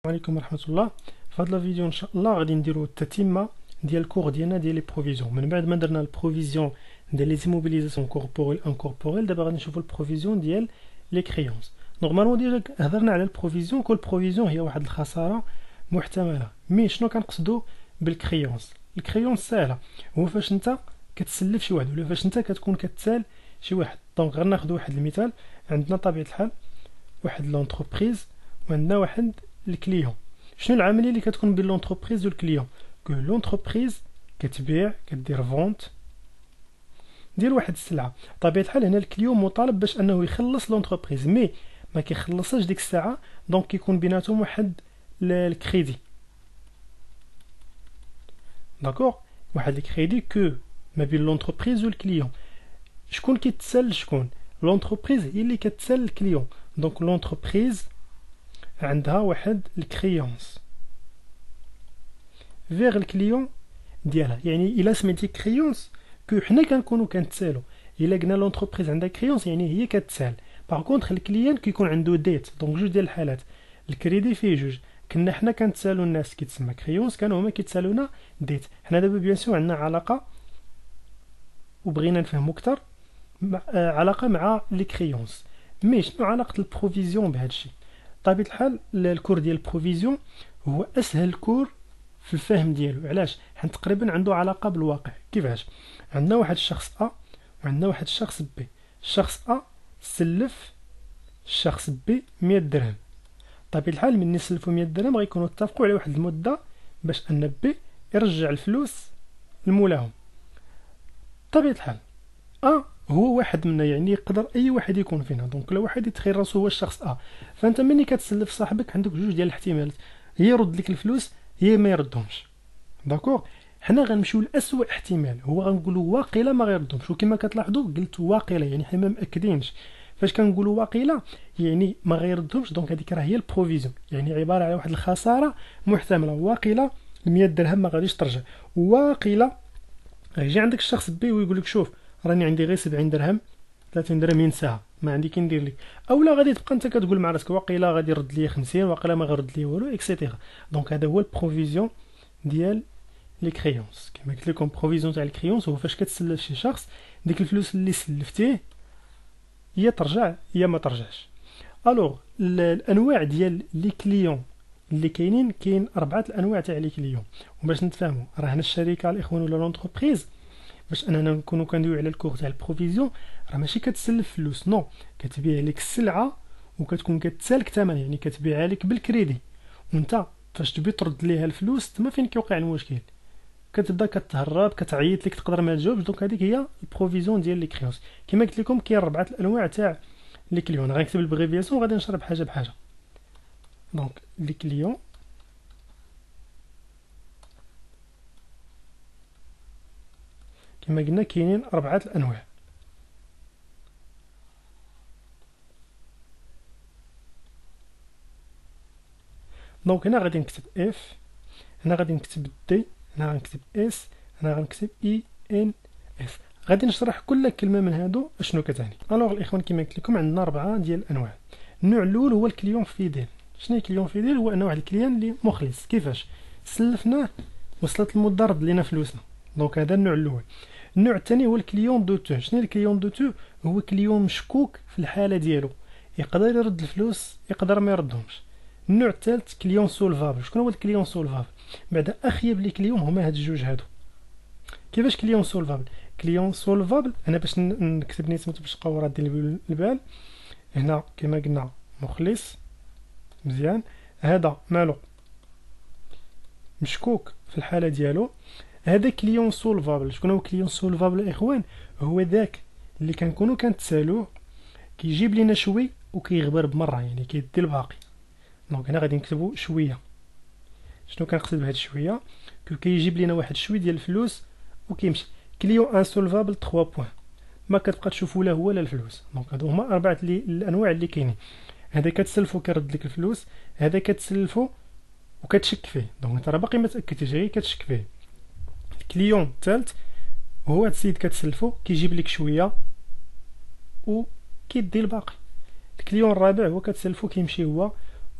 عليكم ورحمة الله. في هذا الفيديو ان شاء الله غادي نديرو التتمة ديال الكور ديالنا ديال لي بروفيزيون. من بعد ما درنا البروفيزيون ديال لي زيموبيليزاسيون كوربوريل انكوربوريل، دابا غادي نشوفو البروفيزيون ديال لي كريونس. نورمالمون ديجا هضرنا على البروفيزيون، كل بروفيزيون هي واحد الخسارة محتملة. مي شنو كنقصدو بالكريونس؟ الكريونس ساهلة، هو فاش انت كتسلف شي واحد ولا فاش انت كتكون كتسال شي واحد. دونك غير ناخذ واحد المثال. عندنا طبيعة الحال واحد لونتربريز وعندنا واحد الكليون. شنو العمليه اللي كتكون بين لونتربريز والكليون؟ كو لونتربريز كتبيع، كدير فونت ديال واحد السلعه. طبيعه الحال هنا الكليون مطالب باش انه يخلص لونتربريز، مي ما كيخلصش ديك الساعه. دونك كيكون بيناتهم واحد الكريدي، داكوغ، واحد الكريدي كو ما بين لونتربريز والكليون. شكون كيتسال شكون؟ لونتربريز هي اللي كتسال الكليون. دونك لونتربريز عندها واحد الكريونس فيغ الكليون ديالها. يعني الا سميتي كريونس كو حنا كنكونوا كنتسالو. الا قلنا لونتربريز عندها كريونس يعني هي كتسال. باغ كونطخ الكليان كيكون عنده ديت. دونك جوج ديال الحالات، الكريدي فيه جوج. كنا حنا كنتسالو الناس كيتسمى كريونس، كانوا هما كيتسالونا ديت. حنا دابا بيان سور عندنا علاقه وبغينا نفهمو اكثر علاقه مع لي كريونس. مي شنو علاقه البروفيزيون بهذا الشيء؟ طبيعة الحال الكور ديال البروفيزيون هو اسهل كور في الفهم ديالو. علاش؟ حيت تقريبا عنده علاقه بالواقع. كيفاش؟ عندنا واحد الشخص ا وعندنا واحد الشخص بي. الشخص ا سلف الشخص بي 100 درهم. طبيعة الحال ملي سلفوا 100 درهم غيكونوا اتفقوا على واحد المده باش ان بي يرجع الفلوس لمولاهم. طبيعة الحال ا هو واحد منا، يعني يقدر اي واحد يكون فينا. دونك لو واحد يتخيل راسو هو الشخص فانت ملي كتسلف صاحبك عندك جوج ديال الاحتمالات، هي يرد لك الفلوس هي ما يردهمش. داكوغ، حنا غنمشيو لاسوء احتمال، هو غنقولوا واقيلا ما غيردهمش. وكما كتلاحظوا قلت واقيلا، يعني حنا ما مأكدينش. فاش كنقولوا واقيلا يعني ما غيردهمش، دونك هذيك راه هي البروفيزيون، يعني عباره على واحد الخساره محتمله. واقيلا 100 درهم ما غاديش ترجع. واقيلا غيجي عندك الشخص بي ويقول لك شوف راني عندي غير 70 درهم، 30 درهم ينساها، ما عندي كي ندير لك. اولا غادي تبقى انت كتقول مع راسك واقيلا غادي يرد لي 50، واقيلا ما غيرد لي والو، اكسيتيرا. دونك هذا هو البروفيزيون ديال لي كريونس. كما قلت لكم بروفيزيون تاع الكريونس هو فاش كتسلف شي شخص ديك الفلوس اللي سلفتيه هي ترجع هي ما ترجعش. الوغ الانواع ديال لي كليون اللي كاينين، كاين 4 الانواع تاع لي كليون. وباش نتفاهموا راه هنا الشركه الاخوان ولا لونتربريز، باش اننا نكونوا كندويو على الكور تاع البروفيزيون، راه ماشي كتسلف فلوس، نو، كتبيع لك السلعه وكتكون كتسالك الثمن، يعني كتبيعها لك بالكريدي. وانت فاش تبي ترد ليها الفلوس تما فين كيوقع المشكل، كتبدا كتهرب كتعيط لك تقدر ما تجاوبش. دونك هذيك هي البروفيزيون ديال لي كريونس. كما قلت لكم كاين 4 الانواع تاع لي كليون. غنكتب البريفياسيون وغادي نشرح حاجه بحاجه. دونك لي كليون كما قلنا كاينين 4 الانواع. دونك هنا غادي نكتب اف، هنا غادي نكتب دي، هنا غنكتب اس، هنا غنكتب اي ان اف. غادي نشرح كل كلمه من هادو اشنو كتعني. الوغ الاخوان كما قلت لكم عندنا 4 ديال الانواع. النوع الاول هو الكليون فيديل. شنو هي الكليون فيديل؟ هو انه واحد الكليان اللي مخلص. كيفاش؟ سلفناه وصلت المده رد لينا فلوسنا. دونك هذا النوع الاول. النوع الثاني هو الكليون دو تو. شنو هي الكليون دو تو؟ هو كليون مشكوك في الحاله ديالو، يقدر يرد الفلوس يقدر ما يردهمش. النوع الثالث كليون سولفابل. شكون هو الكليون سولفابل؟ بعدا اخيب لي كليون هما هاد الجوج هادو. كيفاش كليون سولفابل؟ كليون سولفابل انا باش نكتب نيت باش تبقاو رادين البال. هنا كما قلنا مخلص مزيان، هذا مالو مشكوك في الحاله ديالو، هذا كليون سولفابل. شكون هو كليون سولفابل الاخوان؟ هو ذاك اللي كنكونوا كنتسالوه كيجيب لينا شوي وكيغبر بمره، يعني كيدي الباقي. دونك هنا غادي نكتبوا شويه. شنو كنقصد بهاد شويه؟ كيجيب لينا واحد شوي ديال الفلوس وكيمشي. كليون انسولفابل 3 بوين، ما كتبقى تشوفوا لا هو لا الفلوس. دونك هادو هما 4 الانواع اللي كاينين. هذا كتسلفو كيرد لك الفلوس، هذا كتسلفو وكتشك فيه. دونك انت راه باقي ما تاكدتيش غير كتشك فيه. الكليون الثالث هو هاد السيد كتسلفو كيجيب لك شويه وكيدي الباقي. الكليون الرابع هو كتسلفو كيمشي هو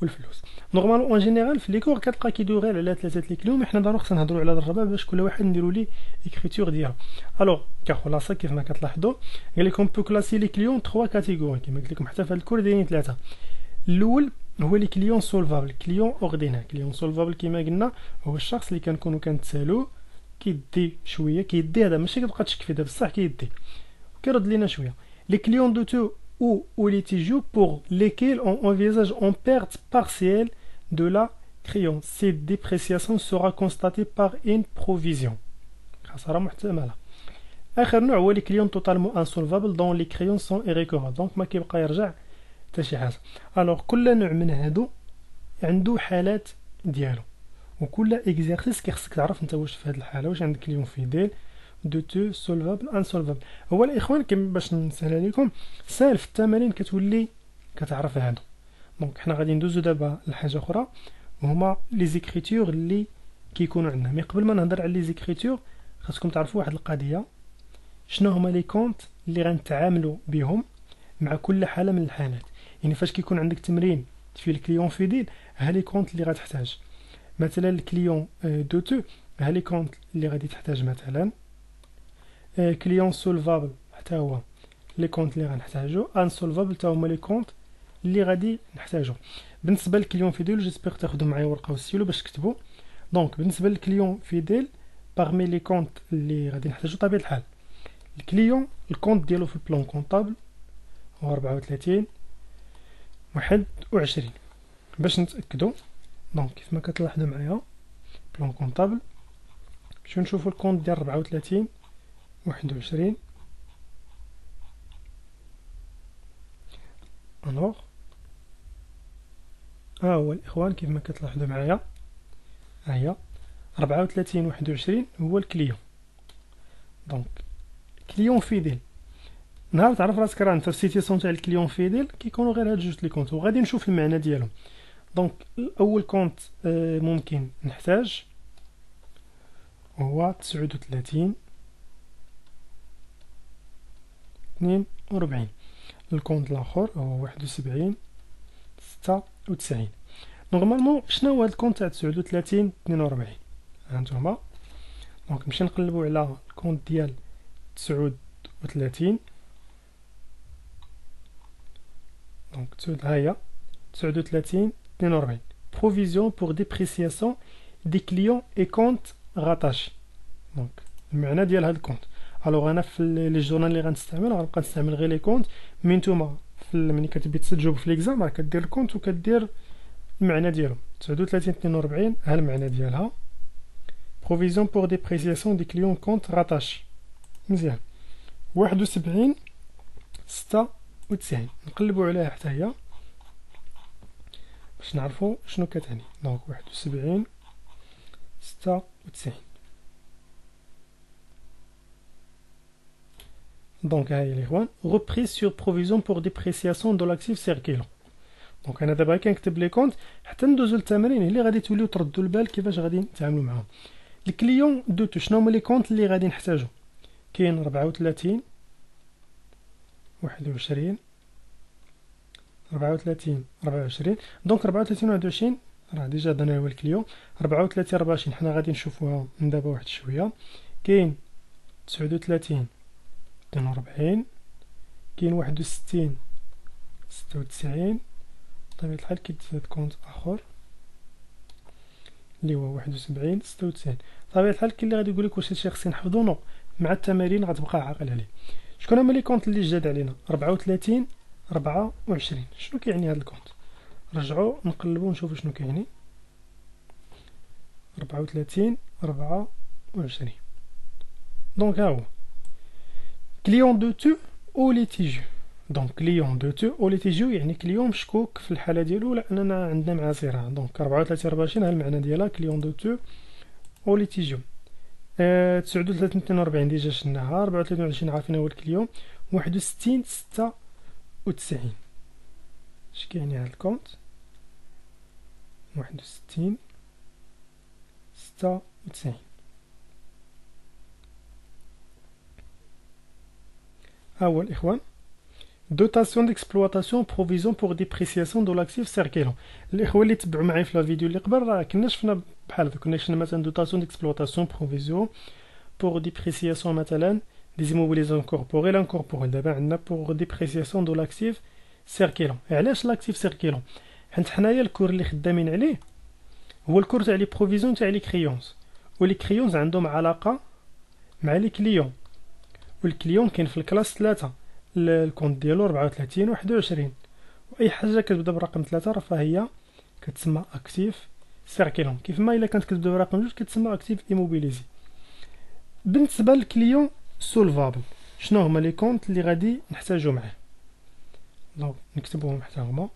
والفلوس. نورمالمون اون جينيرال في لي كور كتلقى كيدوي غير على 3 لي كليون، مي حنا دابا خصنا نهضروا على الربع باش كل واحد نديروا ليه اكريتور ديالو. الوغ كخلاصه كيف ما كتلاحظوا قال لكم بو كلاسي لي كليون 3 كاتيجوري كما قلت لكم حتى في هذا الكور دايرين 3. الاول هو لي كليون سولفابل، كليون اوردينير. كليون سولفابل كما قلنا هو الشخص اللي كنكونوا كنتسالوه كيدي شويه، كيدي هذا ماشي كتبقى تشك فيه، بصح كيدي كيرد لينا شويه. لي كليون دو تو ou litigieux pour lesquels on envisage en perte partielle de la créance. Cette dépréciation sera constatée par une provision. خسارة محتملة. آخر نوع هو les clients totalement insolvables dont les créances sont irrécouvrables. donc ما كيبقى يرجع حتى شي حاجة. alors كل نوع من هادو عنده حالات ديالو، وكل اكزرسيس كيخصك تعرف انت واش في هاد الحالة واش عندك كليون فيديل دو تو سولفابل انسولفابل. هو الاخوان كما باش نسهل عليكم سهل في التمارين كتولي كتعرف هادو. دونك حنا غادي ندوزو دابا لحاجه اخرى وهما لي زيكريتور اللي كيكونوا عندنا. مي قبل ما نهضر على لي زيكريتور خاصكم تعرفوا واحد القضيه، شنو هما لي كونت اللي غنتعاملوا بهم مع كل حاله من الحالات. يعني فاش كيكون عندك تمرين في الكليون فيديل ها لي كونت اللي غتحتاج. مثلا الكليون دو تو ها لي كونت اللي غادي تحتاج. مثلا كليون سولفابل حتى هو لي كونت اللي غنحتاجو. ان سولفابل حتى هما لي كونت اللي غادي نحتاجو. بالنسبه للكليون فيديل جيسبيغ تاخذوا معايا ورقه وستيلو باش تكتبوا. دونك بالنسبه للكليون فيديل باغمي لي كونت اللي غادي نحتاجو طبيعه الحال الكليون الكونت ديالو في البلان كونطابل هو 34 21. باش نتاكدوا دونك كيف ما كتلاحظوا معايا بلان كونطابل نمشيو نشوفوا الكونت ديال 34 21. الوغ ها هو الاخوان كيف ما كتلاحظوا معايا ها هي 34 21 هو الكليون. دونك كليون فيديل نهار تعرف راسك راه انت في السيتياسيون تاع الكليون فيديل كيكونوا غير هاد جوج لي كونت وغادي نشوف المعنى ديالهم. دونك اول كونت ممكن نحتاج هو 39 42. الكونت الاخر هو 71 96. نورمالمون شنو هو هاد الكونت تاع 39 42 هانتوما. دونك نمشي نقلبوا على الكونت ديال 39. دونك ها هي 39 42 provision pour dépréciation des clients et comptes rattachés. دونك المعنى ديال هاد الكونت الوغ انا في لي جورنال اللي غنستعمل غنبقى نستعمل غير لي كونت. مي نتوما ملي كتبي تسجلوا في ليكزام راه كدير الكونت وكدير المعنى ديالو 39 42 ها المعنى ديالها provision pour dépréciation des clients comptes rattachés. مزيان 71 96 نقلبوا عليها حتى هي باش نعرفوا شنو كتعني. دونك 71 96. دونك ها هي الاخوان reprise sur provision pour dépréciation de l'actif circulant. دونك انا دابا كنكتب لي كونت حتى ندوزو للتمارين اللي غادي توليو تردوا البال كيفاش غادي نتعاملوا معاهم. الكليون دو تو شنو هما لي كونت اللي غادي نحتاجو؟ كاين 34 21 34 24. دونك 34 21 راه ديجا درنا هو الكليون. 34 24 حنا غادي نشوفوها من دابا واحد شويه. كاين 39 42 كاين 61 96. بطبيعة الحال كيتزاد كونت اخر اللي هو 71 96. بطبيعة الحال كاين اللي غادي يقول لك واش هادشي خصني نحفظو. نو مع التمارين غتبقى عاقل عليه. شكون هما لي كونت اللي جاد علينا؟ 34 24. شنو كيعني هاد الكونت؟ رجعوا نقلبوا ونشوفوا شنو كيعني 34 24. دونك ها هو كليون دو تو او ليتيجيو. دونك كليون دو تو او ليتيجيو يعني كليون مشكوك في الحاله ديالو لاننا عندنا معاه صراع. دونك 34 24 ها المعنى ديالها كليون دو تو او ليتيجيو. 39 42 ديجا شفناها. 34 24 عارفين هو الكليون. 61 96 اش كيعني هاد الكونت 61 96. ها هو الاخوان دوتاسيون ديكسبلواتاسيون بروفيزيون بور ديبريسياسيون دو لاكتيف سيركيلون. الاخوه اللي تبعوا معايا في الفيديو اللي قبل راه كنا شفنا بحال هكا، كنا شفنا مثلا دوتاسيون ديكسبلواتاسيون بروفيزيون بور ديبريسياسيون مثلا دي زيموبيليزون كوربوريل انكوربوريل. دابا عندنا بور ديبريسياسيون دو لاكتيف سيركيلون. علاش لاكتيف سيركيلون؟ حيت حنايا الكور اللي خدامين عليه هو الكور تاع لي بروفيزيون تاع لي كريونز، ولي كريونز عندهم علاقه مع لي كليون، والكليون كاين في الكلاس 3 الكونت ديالو 34 21، واي حاجه كتبدا برقم 3 راه فهي كتسمى اكتيف سيركيلون، كيف ما الا كانت كتبدا برقم 2 كتسمى اكتيف ايموبيليزي. بالنسبه للكليون سولفابل شنو هما لي كونت اللي غادي نحتاجو معاه؟ دونك نكتبوهم حتى هما.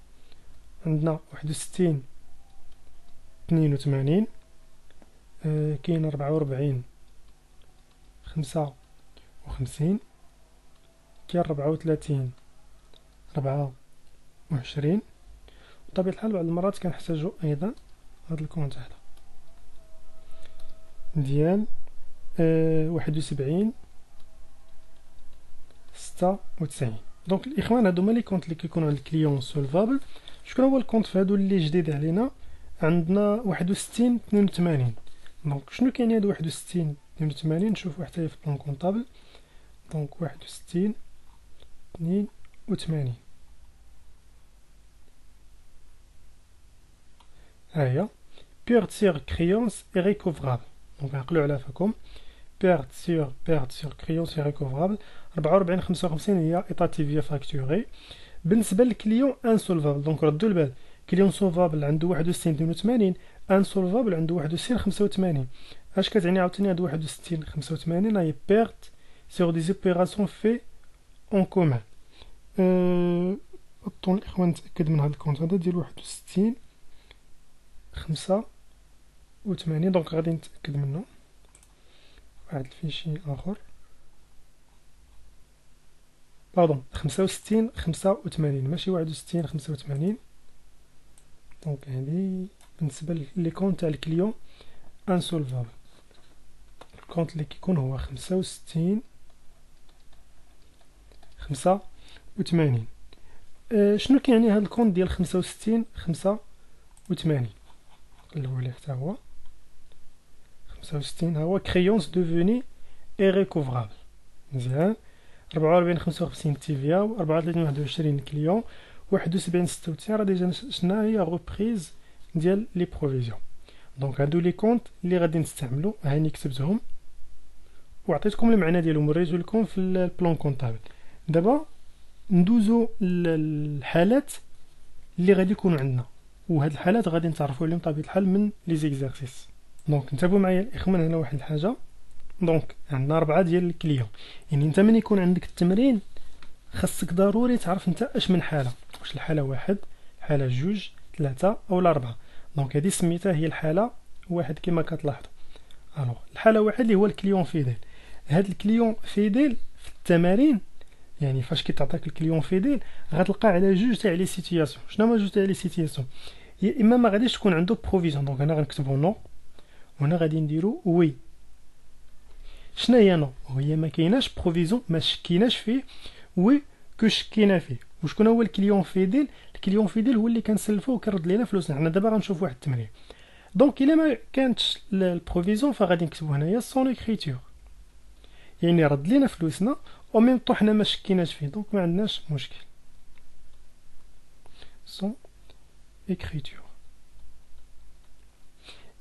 عندنا 61 82 كاين 44 55 كاين 34 24. بطبيعة الحال بعض المرات كنحتاجو ايضا هاد الكونت هذا ديال 71 96. دونك الاخوان هادو هما لي كونت اللي كيكونوا عند الكليون سولفابل. شكون هو الكونت في هادو اللي جديد علينا؟ عندنا 61 82. دونك شنو كاين هاد 61 82؟ نشوفو حتى هي في بلان كونطابل. دونك 61 82 هاهي بيرد سير كريونس اي ريكوفرابل. دونك عقلوا على فاكم بيرد سير كريونس اي ريكوفرابل. 44 55 هي ايطاتيفيا فاكتوري. بالنسبه للكليون انسولفابل دونك ردوا البال، كليون سولفابل عنده 61 82، انسولفابل عنده 61 85. اش كتعني عاوتاني هاد 61 85؟ هي بيرد سير دي زوبيراسيون في اون كومان. اظن الاخوان نتاكد من هاد الكونت هذا ديال 61 85. دونك غادي نتاكد منه واحد الفيشي اخر، باردون 65 85 ماشي 61 85. دونك هادي بالنسبه لي كونت تاع الكليون انسولفابل. الكونت اللي كيكون هو 65 85. شنو كيعني هاد الكونت ديال 65 85؟ نقلبو عليه حتى هو 65 ها هو كريونس دوفوني اي ريكوفرابل. مزيان. 44 55 تيفيا، 34 21 كليون، 71 96 راه ديجا شنا هي غوبريز ديال لي بروفيزيون. دونك هادو لي كونت اللي غادي نستعملو هاني كتبتهم وعطيتكم المعنى ديالهم وريتو لكم في البلان كونطابل. دابا ندوزو للحالات اللي غادي يكونوا عندنا، وهاد الحالات غادي نتعرفوا عليهم بطبيعه الحال من لي زيكزارسيس. دونك انتبهوا معايا الاخوان هنا واحد الحاجه. دونك عندنا 4 ديال الكليون، يعني انت من يكون عندك التمرين خاصك ضروري تعرف انت اش من حاله، واش الحاله 1 حاله 2 3 او 4. دونك هذه سميتها هي الحاله 1 كما كتلاحظوا. الوغ الحاله 1 اللي هو الكليون فيديل. هاد الكليون فيديل في التمارين يعني فاش كيتعطيك الكليون فيديل غتلقى على 2 تاع لي سيتوياسيون. شنو هما 2 تاع لي سيتوياسيون؟ يا اما ما غاديش تكون عنده بروفيزيون، دونك هنا غنكتبو نو وهنا غادي نديرو وي. شنو هي نو؟ هي ما كايناش بروفيزيون، ما شكيناش فيه، وي كو شكينا فيه. وشكون هو الكليون فيديل؟ الكليون فيديل هو اللي كنسلفوه وكيرد لينا فلوسنا. حنا دابا غنشوف واحد التمرين. دونك الا ما كانتش البروفيزيون فغادي نكتبو هنايا سون اكريتور، يعني رد لينا فلوسنا او ميم طو حنا ما شكيناش فيه، دونك ما عندناش مشكل. سون اكريتور.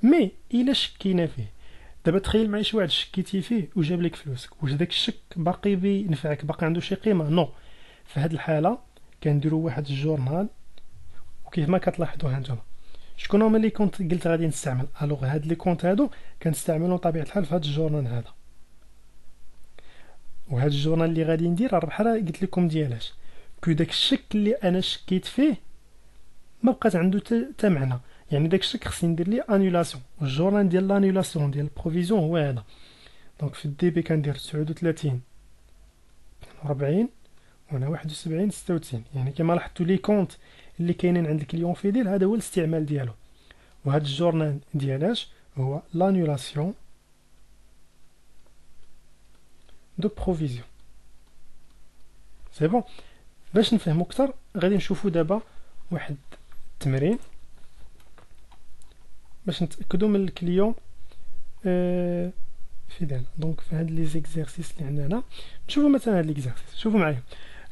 مي الا شكينا فيه، دابا تخيل معايا شي واحد شكيتي فيه وجاب لك فلوسك، واش داك الشك باقي بينفعك، باقي عنده شي قيمه؟ نو. في هاد الحاله كنديروا واحد الجورنال، وكيف ما كتلاحظوا ها نتوما شكون هما لي كونت قلت غادي نستعمل. الوغ هاد لي كونت هادو كنستعملهم طبيعه الحال في هاد الجورنال هذا. وهاد الجورنال اللي غادي ندير راه بحال قلت لكم ديالاش كو داك الشك اللي انا شكيت فيه ما بقات عنده تا معنى، يعني داك الشك خصني ندير ليه انولاسيون. والجورنال ديال لانولاسيون ديال البروفيزيون هو هذا. دونك في الدي بي كندير 39 40 وهنا 71 96. يعني كما لاحظتوا لي كونت اللي كاينين عند الكليون فيديل هذا هو الاستعمال ديالو. وهذا الجورنال ديالاش هو لانولاسيون دو بروفيزيون. سي بون. باش نفهمو اكثر غادي نشوفو دابا واحد التمرين باش نتاكدوا من الكليون فيدال. دونك في هاد لي زيكزارسيس اللي عندنا نشوفوا مثلا هاد ليكزارسيس. شوفوا معايا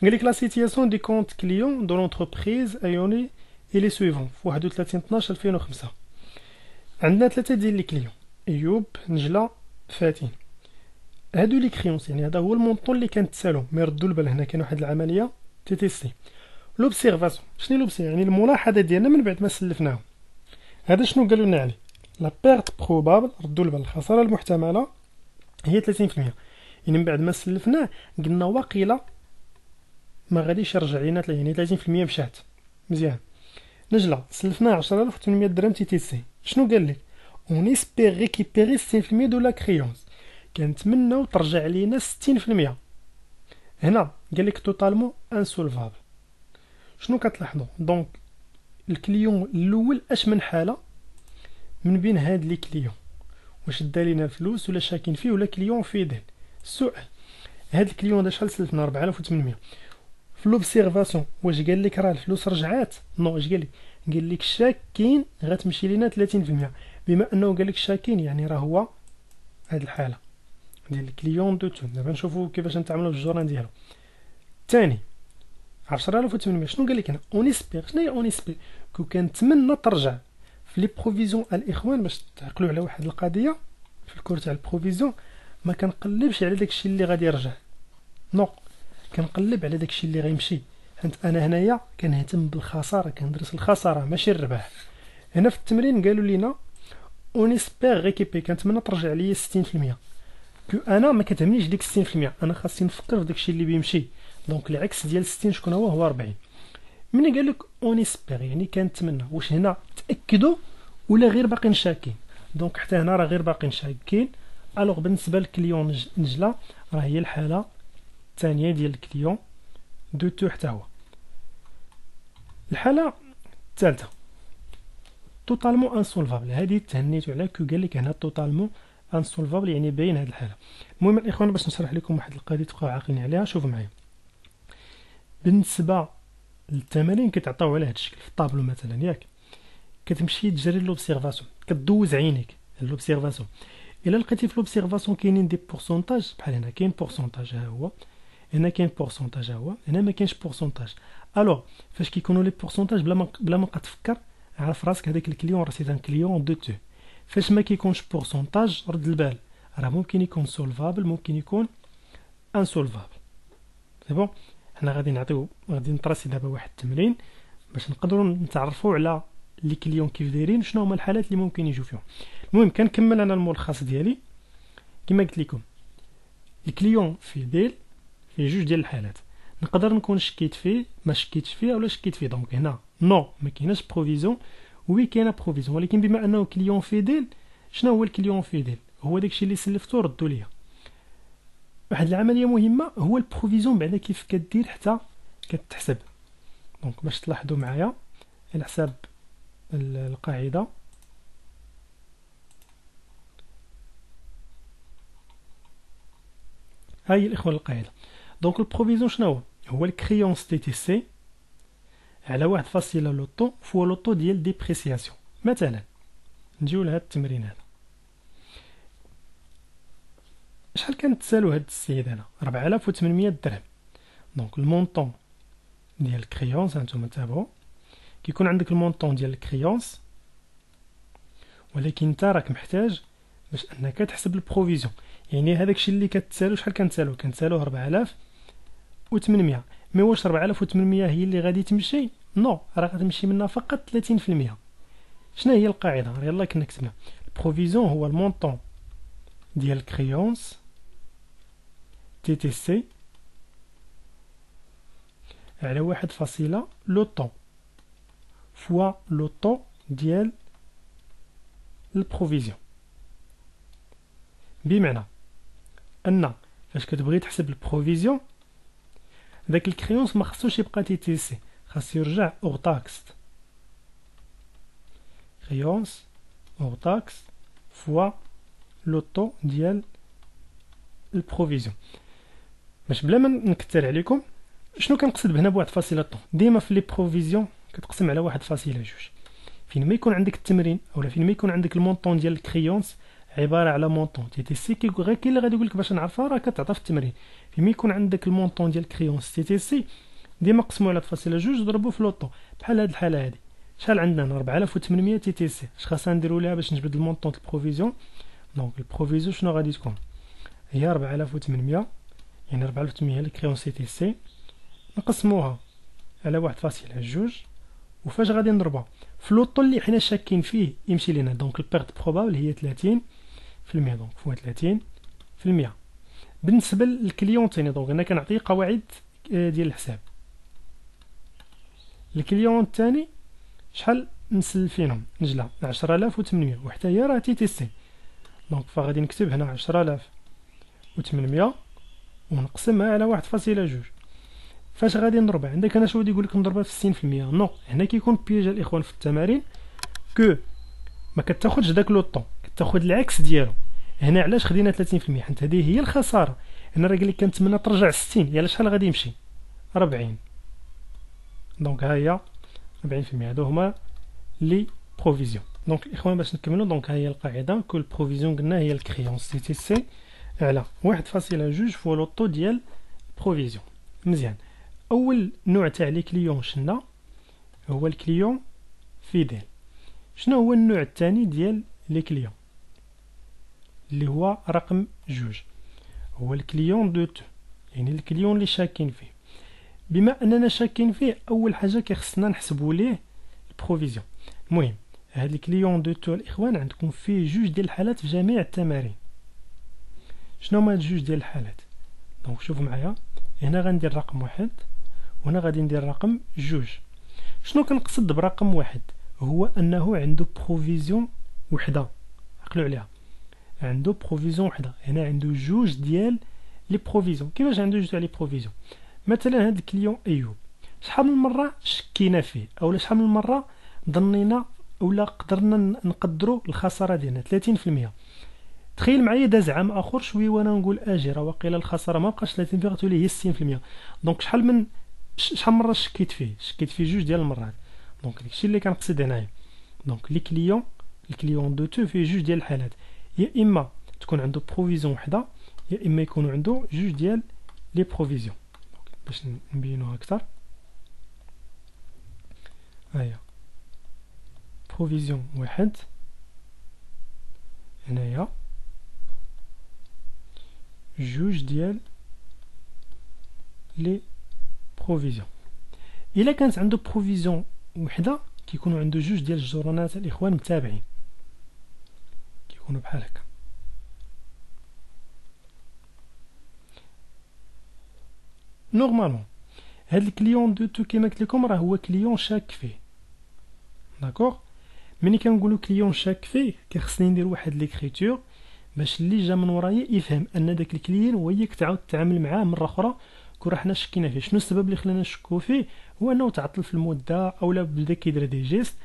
قال لك لا سيتياسيون دي كونت كليون دو لونتربريز ايوني اي لي سويفون في 31 12 2005. عندنا ثلاثه ديال لي كليون، ايوب، نجله، فاتن. هادو لي كريونس يعني هذا هو المونطون اللي كنتسالو. مي ردوا البال هنا كاين واحد العمليه تي تي سي لوبسيرفاسيون. شنو لوبسير يعني الملاحظه ديالنا من بعد ما سلفناهم. هذا شنو قالوا لنا عليه؟ لا بيرت بروبابل، ردوا البال، الخساره المحتمله هي 30%. يعني من بعد ما سلفناه قلنا واقيلا ما غاديش يرجع لينا، يعني 30% مشات مزيان. نجله سلفناه 10800 درهم تي تي سي. شنو قال لك؟ اون اسبير ريكيبيري 60% دو لا كريونس، كنتمناو ترجع لينا 60%. هنا قال لك توتالمون انسولفابل. شنو كتلاحظوا؟ دونك الكليون الاول اش من حاله من بين هاد لي كليون، واش دا لينا الفلوس ولا شاكين فيه ولا كليون فيدل؟ السؤال. هاد الكليون دا شحال سلفنا؟ 4800. في لوبسيرفاسيون واش قال لك راه الفلوس رجعات؟ نو. اش قال لك؟ قال لك شاكين غتمشي لينا 30%. بما انه قال لك شاكين يعني راه هو هاد الحاله ديال الكليون دو تو. دابا نشوفوا كيفاش نتعاملوا بالجوران ديالو. الثاني 10800. شنو قال لك هنا؟ اون اسبير. شنو هي اون اسبير؟ كون كنتمنى ترجع. في لي بروفيزيون الاخوان باش تعقلوا على واحد القضيه في الكور تاع البروفيزيون، ما كنقلبش على داكشي اللي غادي يرجع، نو، كنقلب على داكشي اللي غيمشي. حيت انا هنايا كنهتم بالخساره، كندرس الخساره ماشي الربح. هنا في التمرين قالوا لينا اون اسبير ريكيبي، كنتمنى ترجع ليا 60%. كو انا ما كتهمنيش ديك 60%، انا خاصني نفكر في داكشي اللي بيمشي. دونك العكس ديال 60 شكون هو 40. ملي قال لك اون اسبير يعني كنتمنى، واش هنا تاكدوا ولا غير باقيين شاكين؟ دونك حتى هنا راه غير باقيين شاكين. الوغ بالنسبه للكليون نجله راه هي الحاله الثانيه ديال الكليون دو تو حتى هو. الحاله الثالثه توتالمون انسولفابل. هذه تهنيتو على كو قال لك هنا توتالمون انسولفابل يعني باين هذه الحاله. المهم الاخوان باش نشرح لكم واحد القضيه تبقاو عاقلين عليها. شوفوا معايا بالنسبه للتمارين كتعطيو على هذا الشكل في الطابلو مثلا، ياك كتمشي تجري لوبسيرفاسيون، كدوز عينيك لوبسيرفاسيون. الا لقيتي في لوبسيرفاسيون كاينين دي بورسونتاج بحال هنا، كاين بورسونتاج ها هو، هنا كاين بورسونتاج ها هو، هنا ما كاينش بورسونتاج. الوغ فاش كيكونوا لي بورسونتاج بلا ما تفكر عارف راسك هذاك الكليون راه سي ان كليون دو تو. فاش ما كيكونش بورسونتاج رد البال، راه ممكن يكون سولفابل ممكن يكون انسولفابل. سي بون. حنا غادي نطراسي دابا واحد التمرين باش نقدروا نتعرفوا على لي كليون كيف دايرين، شنو هما الحالات اللي ممكن يجوا فيهم. المهم كنكمل انا الملخص ديالي. كما قلت لكم الكليون فيديل فيه جوج ديال الحالات، نقدر نكون شكيت فيه ما شكيتش فيه ولا شكيت فيه. دونك هنا نو ما كايناش بروفيزيون، وي كاينه بروفيزيون. ولكن بما انه كليون فيديل، شنو هو الكليون فيديل؟ هو داكشي اللي سلفتو ردوا ليا. واحد العمليه مهمه هو البروفيزيون بعدا كيف كدير حتى كتحسب. دونك باش تلاحظوا معايا على حساب القاعده، هاي الاخوان القاعده. دونك البروفيزيون شنو هو؟ الكريونس تي تي سي على 1.0 لوطو فوا لوطو ديال ديبريسياسيون. مثلا نجيو لهاد التمرين هذا، شحال كنتسالو هاد السيد هنا؟ 4800 درهم. دونك المونطون ديال الكريونس هانتوما تابعوا، كيكون عندك المونطون ديال الكريونس، ولكن انت راك محتاج باش انك تحسب البروفيزيون. يعني هذاك الشيء اللي كتسالو شحال كنتسالو 4800. مي واش 4800 هي اللي غادي تمشي؟ نو، راه غتمشي منها فقط 30%. شنو هي القاعده؟ يلاه كنا كتبنا البروفيزيون هو المونطون ديال الكريونس تي تي سي على 1.0 لوطو فوا لوطو ديال البروفيزيون. بمعنى ان فاش كتبغي تحسب البروفيزيون داك الكريونس ما خصوش يبقى تي تي سي، خاص يرجع اور تاكس. كريونس اور تاكس فوا لوطو ديال البروفيزيون. باش بلا ما نكثر عليكم شنو كنقصد بهنا بواحد فاصله طون؟ ديما في لي بروفيزيون كتقسم على واحد فاصله جوج. فين ما يكون عندك التمرين اولا فين ما يكون عندك المونطون ديال الكريونس عباره على مونطون تي تي سي، غير كاين اللي غادي يقول لك باش نعرفها راه كتعطى في التمرين. فين ما يكون عندك المونطون ديال الكريونس تي تي سي ديما قسموا على فاصله جوج ضربوا في لوطو. بحال هاد الحاله هادي شحال عندنا هنا 4800 تي تي سي. اش خاصنا نديروا ليها باش نجبد المونطون ديال البروفيزيون؟ دونك البروفيزيون شنو غادي تكون؟ هي 4800 يعني 4800 هي الكريونس تي تي سي نقسموها على واحد فاصله جوج. وفاش غادي نضربها في لوطو اللي حنا شاكين فيه يمشي لينا. دونك البيرت بروبابل هي 30%، دونك فوا 30%. بالنسبه للكليون تاني دونك انا كنعطي قواعد ديال الحساب. الكليون الثاني شحال مسلفينهم نجلا 10800 وحتى هي راه تي تي سي. دونك فغادي نكتب هنا 10800 ونقسمها على واحد فاصله جوج. فاش غادي نضربها عندك انا شنو يقول لك نضربها في 60%؟ نو، هنا كيكون بياج الاخوان في التمارين كو ما كتاخذش داك لو طون، كتاخذ العكس ديالو. هنا علاش خدينا 30%؟ حيت هذه هي الخساره. انا راه قال لك كنتمنى ترجع 60، يلا شحال غادي يمشي؟ 40. دونك ها هي 40%. هادو هما لي بروفيزيون. دونك الاخوان باش نكملوا دونك ها هي القاعده كل بروفيزيون قلنا هي الكريونس تي تي سي على 1.2 فوا لوطو ديال بروفيزيون. مزيان. اول نوع تاع لي كليون شنا هو الكليون فيديل. شنو هو النوع الثاني ديال لي كليون اللي هو رقم جوج؟ هو الكليون دو تو، يعني الكليون اللي شاكين فيه. بما اننا شاكين فيه اول حاجه كيخصنا نحسبوا ليه البروفيزيون. المهم هاد الكليون دو تو الاخوان عندكم فيه جوج ديال الحالات في جميع التمارين. شنو هما هاد جوج ديال الحالات؟ دونك شوفوا معايا، هنا غندير رقم واحد وهنا غادي ندير رقم جوج. شنو كنقصد برقم واحد؟ هو انه عنده بروفيزيون وحده. عقلوا عليها، عنده بروفيزيون وحده. هنا عنده جوج ديال لي بروفيزيون. كيفاش عنده جوج ديال لي بروفيزيون؟ مثلا هاد الكليون ايوب شحال من مره شكينا فيه اولا شحال من مره ظنينا ولا قدرنا نقدروا الخساره ديالنا 30%. تخيل معايا داز عام اخر شويه وانا نقول اجي راه واقيلا الخساره ما بقاش 30% غتولي هي 60%. دونك شحال مره شكيت فيه جوج ديال المرات. دونك داكشي اللي كنقصد هنايا. دونك لي الكليون دو تو فيه جوج ديال الحالات، يا اما تكون عنده بروفيزيون وحده يا اما يكونوا عنده جوج ديال لي بروفيزيون. باش نبينوها اكثر، هيا بروفيزيون واحد هنايا جوج ديال لي بروفيزيون. الا كانت عنده بروفيزيون وحده كيكونوا عنده جوج ديال الجرونات الاخوان متابعين، كيكونوا بحال هكا. نورمالمون هاد الكليون دو تو كيما قلت لكم راه هو كليون شاك فيه. داكوغ، ملي كنقولوا كليون شاك فيه كيخصني ندير واحد ليكريتور باش اللي جا من ورايا يفهم ان داك الكليون هو ياك تعاود تتعامل معاه مره اخرى كون حنا شكينا فيه. شنو السبب اللي خلانا نشكو فيه؟ هو انه تعطل في المده اولا بدا كيدير دي جيست.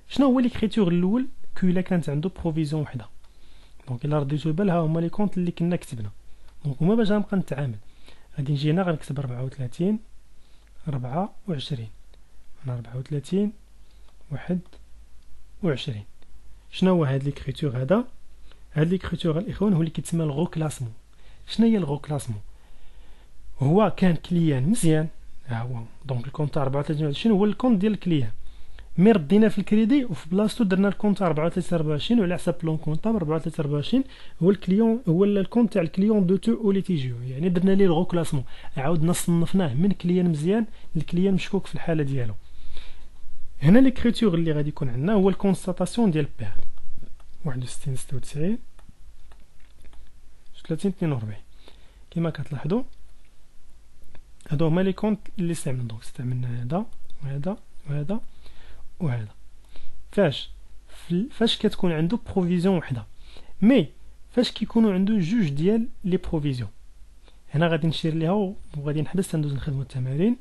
شنو هو ليكريتور الاول؟ كو الا كانت عنده بروفيزيون وحده. دونك الا رديتو بالها هما لي كونط اللي كنا كتبنا. دونك هما باش غنبقى نتعامل غادي نجي هنا غنكتب 34 24 هنا 34 21. شنو هو هاد ليكريتور هذا؟ هاد ليكريتور الاخوان هو اللي كيتسمى الغو كلاسمون. شنو هي الغو كلاسمون؟ هو كان كليان مزيان، ها هو دونك الكونت 34 هو الكونت ديال الكليان، مي ردينا في الكريدي وفي بلاصتو درنا الكونت 34 وعلى حساب بلون كونطابل 34 هو الكليون هو الكونت تاع الكليون دو تو او لي تيجيو، يعني درنا ليه الغو كلاسمون، عاودنا صنفناه من كليان مزيان لكليان مشكوك في الحاله ديالو. هنا ليكريتور اللي غادي يكون عندنا هو الكونستاتاسيون ديال بير 61 96 30 42. كما كتلاحظوا هادو هما لي كونت اللي استعملنا. دونك استعملنا هذا وهذا وهذا وهذا. فاش كتكون عنده بروفيزيون وحده، مي فاش كيكونوا عنده جوج ديال لي بروفيزيون. هنا غادي نشير ليها وغادي نحبس ندوز نخدموا التمارين.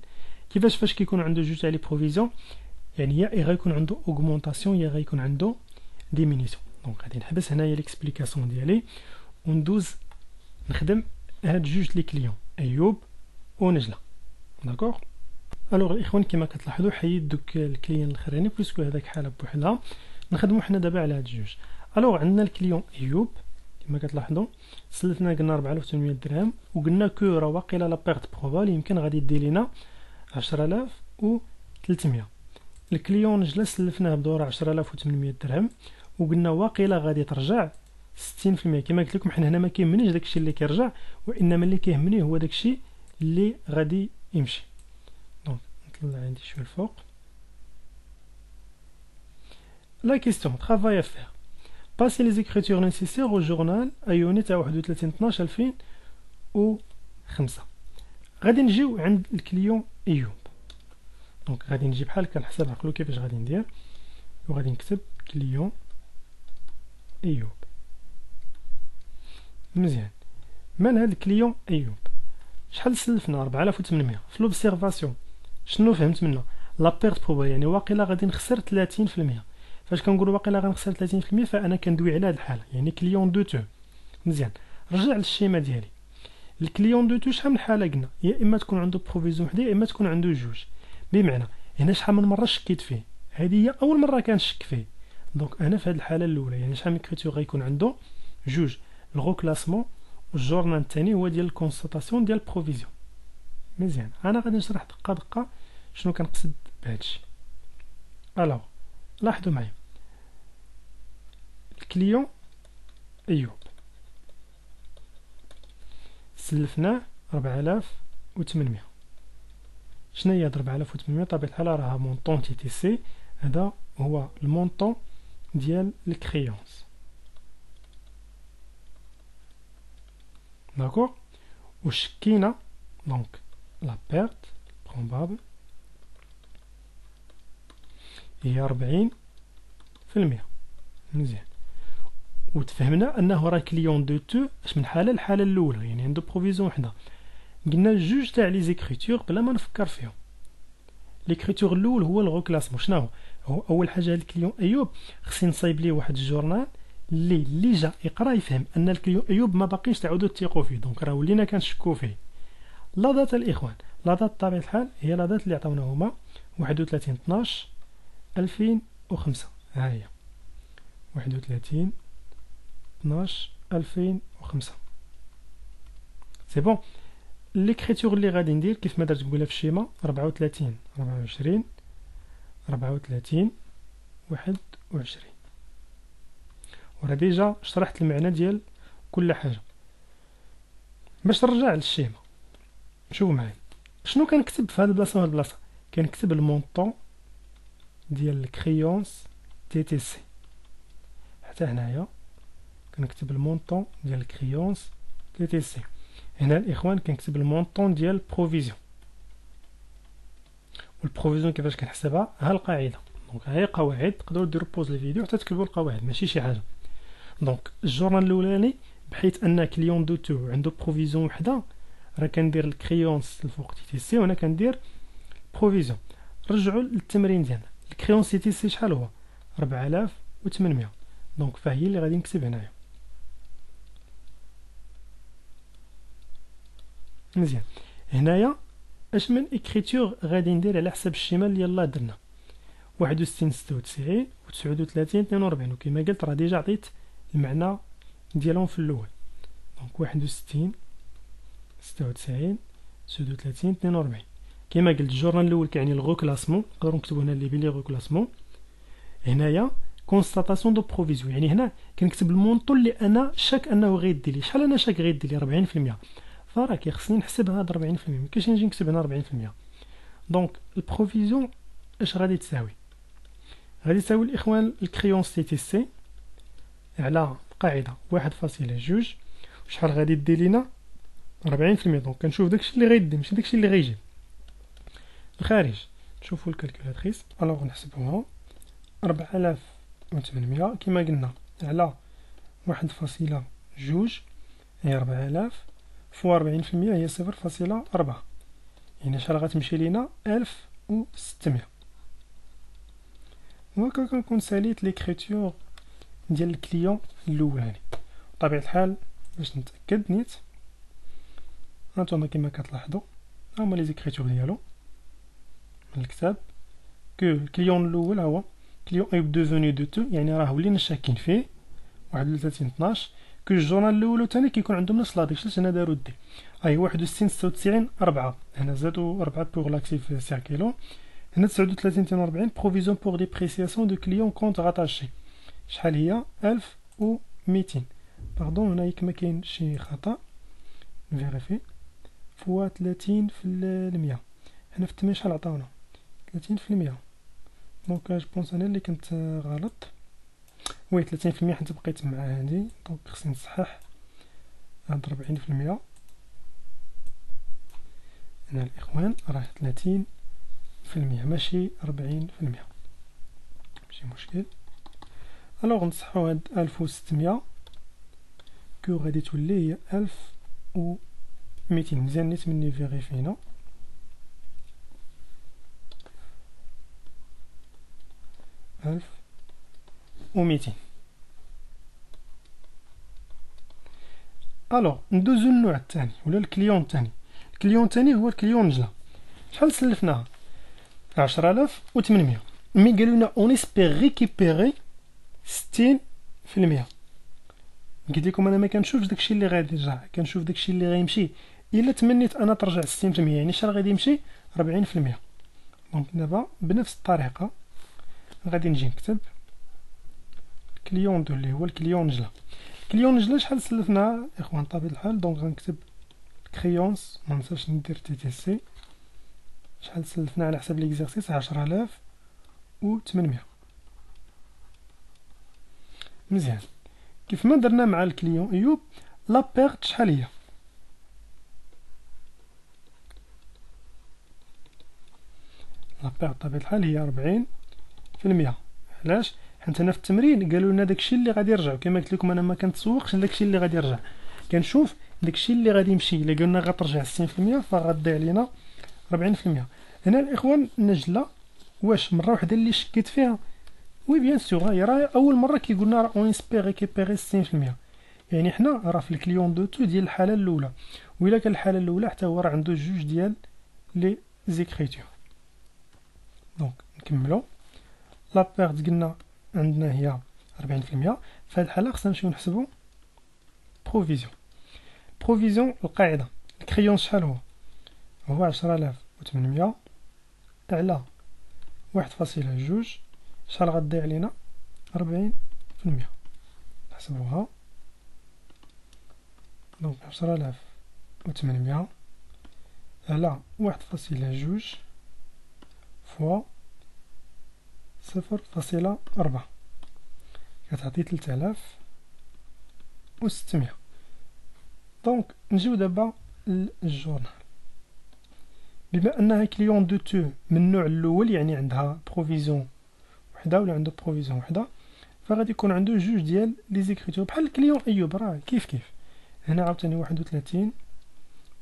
كيفاش فاش كيكون عنده جوج تاع لي بروفيزيون يعني يا غيكون عنده اوغمونطاسيون يا غيكون عنده ديمينيسيون. دونك غادي نحبس هنايا ليكسبليكاسيون ديالي وندوز نخدم هاد جوج لي كليون ايوب ونجله. داكوغ، الوغ الاخوان كما كتلاحظوا حيد دوك الكليان الاخراني بويسكو هذاك حاله بوحدها. نخدموا حنا دابا على هاد الجوج. الوغ عندنا الكليون ايوب كما كتلاحظوا سلفنا قلنا 4800 درهم وقلنا كو راه واقيلا لا بيرت بروبال يمكن غادي دير لينا 10300. الكليون نجلا سلفناه بدور 10800 درهم وقلنا واقيلا غادي ترجع 60%. كما قلت لكم حنا هنا ما كيهمنيش داكشي اللي كيرجع وانما اللي كيهمني هو داكشي اللي غادي يمشي. دونك نطلع عندي شويه الفوق. لا كيستيون travail à faire. Passer les écritures nécessaires au journal à يوني تاع 31/12/2005. غادي نجيو عند الكليون ايوب. دونك غادي نجي بحال هكا نحسب عقلو كيفاش غادي ندير وغادي نكتب كليون ايوب. مزيان. من هاد الكليون ايوب شحال سلفنا 4800 في لوبسيرفاسيون. شنو فهمت منها؟ لا بيرت بروبا يعني واقيلا غادي نخسر 30%. فاش كنقولوا واقيلا غنخسر 30% فانا كندوي على هاد الحاله يعني كليون دو تو. مزيان. رجع للشيما ديالي. الكليون دو تو شحال من حاله قلنا يا اما تكون عنده بروفيزيون وحده يا اما تكون عنده جوج. بمعنى هنا شحال من مره شكيت فيه هذه هي اول مره كنشك فيه. دونك انا في هذه الحاله الاولى يعني شحال من كريتور غيكون عنده جوج. الغو كلاسمون والجورنال الثاني هو ديال الكونستاتاسيون ديال البروفيزيون. مزيان. انا غادي نشرح دقه دقه شنو كنقصد بهادشي. الوغ لاحظوا معايا الكليون ايوب سلفناه 4800. شنو هي 4800؟ طبيعة الحال راها مونطون تي تي سي. هذا هو المونطون ديال الكريونس. داكوغ. وشكينا دونك لا بيرت بروبابل هي 40%. مزيان. وتفهمنا انه راه كليون دو تو اش من حاله الحاله الاولى يعني عنده بروفيزيون وحده. قلنا جوج تاع لي زيكريتور بلا ما نفكر فيهم. ليكريتور الاول هو الغو كلاسمون. شنو هو اول حاجه الكليون ايوب خصني نصايب ليه واحد الجورنال اللي جا يقرا يفهم ان الكليون ايوب ما باقيش تعاودوا تثيقوا فيه. دونك راه ولينا كنشكوا فيه. لا دات الاخوان لا دات بطبيعه الحال هي لا دات اللي عطاونا هما 31/12/2005. ها هي 31/12/2005. سي بون. ليكريتور اللي غادي ندير كيف ما درت قبيله في الشيما 34/24/21. وراه ديجا شرحت المعنى ديال كل حاجه. باش نرجع للشيما شوفوا معايا شنو كنكتب في هاد البلاصه وهاد البلاصه. كنكتب المونطون ديال الكريونس تي تي سي. حتى هنايا كنكتب المونطون ديال الكريونس تي تي سي. هنا الاخوان كنكتب المونطون ديال البروفيزيون. والبروفيزيون كيفاش كنحسبها؟ ها القاعده. دونك ها هي قواعد تقدروا ديروا بوز الفيديو حتى تكتبوا القواعد ماشي شي حاجه. دونك الجورنال الاولاني بحيث ان كليون دو تو عنده بروفيزيون وحده راه كندير الكريونس الفوق تي تي سي وانا كندير بروفيزيون. رجعوا للتمرين ديالنا. الكريونس تي تي سي شحال هو 4800. دونك فهي اللي غادي نكتب هنايا. مزيان. هنايا اش من اكريتور غادي ندير على حسب الشيما اللي يلاه درنا 61/96 و39/42. وكما قلت راه ديجا عطيت المعنى ديالهم في الاول. دونك 61/96 39/42. كما قلت الجورنال الاول كيعني الغو كلاسمون. نقدروا نكتبوا هنا اللي بلي غو كلاسمون. هنايا كونستاتاسيون دو بروفيزيون يعني هنا كنكتب المونطون اللي انا شاك انه غيدي لي. شحال انا شاك غيدي لي 40%. فراه كيخصني نحسب هاد 40%. مكاينش نجي نكتب هنا 40%. دونك البروفيزيون اش غادي تساوي؟ غادي تساوي الاخوان الكريونس تي تي سي على قاعده 1.2. وشحال غادي دير لينا 40%. دونك كنشوف داكشي اللي غيدي ماشي داكشي اللي غيجي الخارج. نشوفوا الكالكولاتريس. الوغ نحسبوها 4800 كما قلنا على 1.2 هي 4000 فوا 40% هي 0.4. يعني شحال غتمشي لينا 1600. وهكا كنكون ساليت ليكريتور ديال الكليون الاولاني. بطبيعه الحال باش نتاكد نيت. هانتوما كما كتلاحظوا هما لي زيكريتور ديالو. من الكتاب كو الكليون الاول هو كليون اي ديفوني دو تو، يعني راه ولينا شاكين فيه 31 12. كو الجورنال الاول والثاني كيكون عندهم نفس لاديك، شلاش هنا داروا دي هاي 61 96 4، هنا زادوا 4 بوغ لاكتيف سيركيلون، هنا 39 42 بروفيزيون بوغ ديبريسياسيون دو كليون كونت غاتاشي، شحال هي 1200. باردون هنا كما كاين شي خطا نفيريفي فوا 30 في المية، هنا في التمرين شحال عطاونا 30 في المية، دونك جو بونس انا اللي كنت غلط، وي 30 في المية حيت بقيت مع هادي، دونك خصني نصحح هاد 40 في المية. هنا الاخوان راه 30 في المية ماشي 40 في المية، ماشي مشكل. الوغ نصحو هاد 1600 كو غادي تولي هي 1200. مزيان نيت مني فيغيفي هنا 1200. الوغ ندوزو للنوع الثاني ولا الكليون الثاني. الكليون الثاني هو الكليون نجلة. شحال سلفناها 10800، مي قالوا لنا اون اسبيغ ريكيبيري 60%. قلت لكم انا ما كنشوفش داكشي اللي غادي يرجع، كنشوف داكشي اللي غيمشي. الا تمنيت انا ترجع 60% يعني شحال غادي يمشي 40%. دونك دابا بنفس الطريقه غادي نجي نكتب كليون دو اللي هو الكليون نجلة. الكليون نجلة شحال سلفنا اخوان طبيعة الحال، دونك غنكتب كريونس ما ننساش ندير تي تي سي. شحال سلفنا على حسب ليكزارسيس 10800. مزيان كيف ما درنا مع الكليون ايوب. لا بيرت شحال هي؟ لا بيرت بطبيعة الحال هي 40%. علاش؟ حيت هنا في التمرين قالوا لنا داكشي اللي غادي يرجع، كما قلت لكم انا ما كنتسوقش لداكشي اللي غادي يرجع، كنشوف داكشي اللي غادي يمشي. الا قلنا غترجع 60% فغتضيع لينا 40%. هنا الاخوان النجله واش مره وحده اللي شكيت فيها؟ وي بيان سور، هي راه اول مره كيقولنا راه اون اسبيغ ريكيبيري 60%، يعني حنا راه في الكليون دو تو ديال الحاله الاولى، وإلا كان الحاله الاولى حتى هو راه عنده جوج ديال لي زيكريتور. دونك نكملو. لا بيرت قلنا عندنا هي 40%. في هاد الحاله خصنا نمشيو نحسبو بروفيزيون. بروفيزيون القاعده الكريون شحال هو 10800 على 1.2، شحال غتضيع علينا 40%. نحسبوها. دونك 10800 على 1.2 فوا 0.4 كتعطي 3600. دونك نجيو دابا للجورنال. بما انها كليون دو تو من النوع الاول، يعني عندها بروفيزيون وحده ولا عنده بروفيزيون وحده، فغادي يكون عنده جوج ديال لي زيكريتور بحال الكليون ايوب، راه كيف هنا عاوتاني 31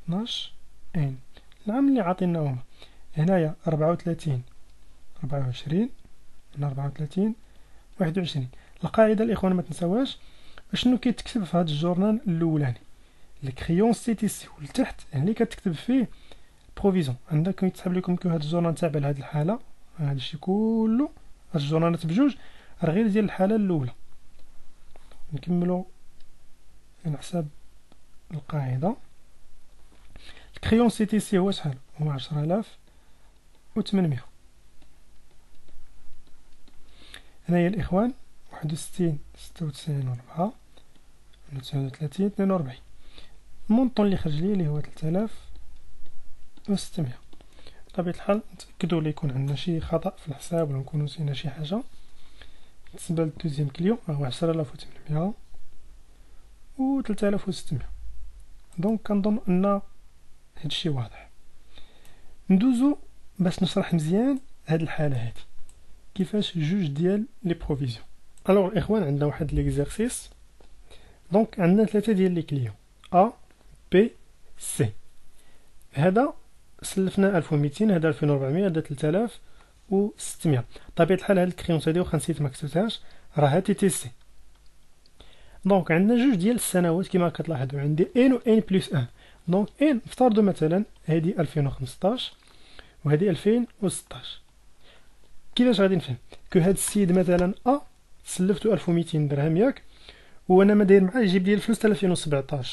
12 1 العام اللي عاطيناهم. هنايا 34 24 هنا 34 21. القاعده الاخوان ما تنساوهاش شنو كيتكتب في هذا الجورنال الاولاني. الكريون سي تي سي ولتحت يعني كتكتب فيه بروفيزيون. عندك كيتسحب لكم كو هذا الجورنال تابع لهاد الحاله، هذا الشيء كله هاد الجورنالات بجوج راه غير ديال الحاله الاولى. نكملوا على حساب القاعده. الكريون سي تي سي هو شحال؟ هو 10800. هنايا الاخوان 61 96 4 39 42. المونطون اللي خرج لي اللي هو 3600. بطبيعة الحال نتأكدوا لا يكون عندنا شي خطأ في الحساب ولا نكونوا نسينا شي حاجة. بالنسبة للدوزيام كليون راهو 10800 و 3600. دونك كنظن ان هادشي واضح. ندوزو باش نشرح مزيان هاد الحالة هادي كيفاش جوج ديال لي بروفيزيون. الوغ الاخوان عندنا واحد ليكزارسيس. دونك عندنا ثلاثة ديال لي كليون A B C. هذا سلفنا 1200، هذا 2400، هذا 3600. طبيعة الحال هاد الكريونس هادي واخا نسيت ما كتبتهاش راها تي تي سي. دونك عندنا جوج ديال السنوات كما كتلاحظوا، عندي ان و ان بلس ان. دونك ان نفترضوا مثلا هادي 2015 وهذه 2016. كيفاش غادي نفهم كو هاد السيد مثلا سلفتو 1200 درهم ياك، وانا ما داير معاه يجيب لي الفلوس حتى 2017،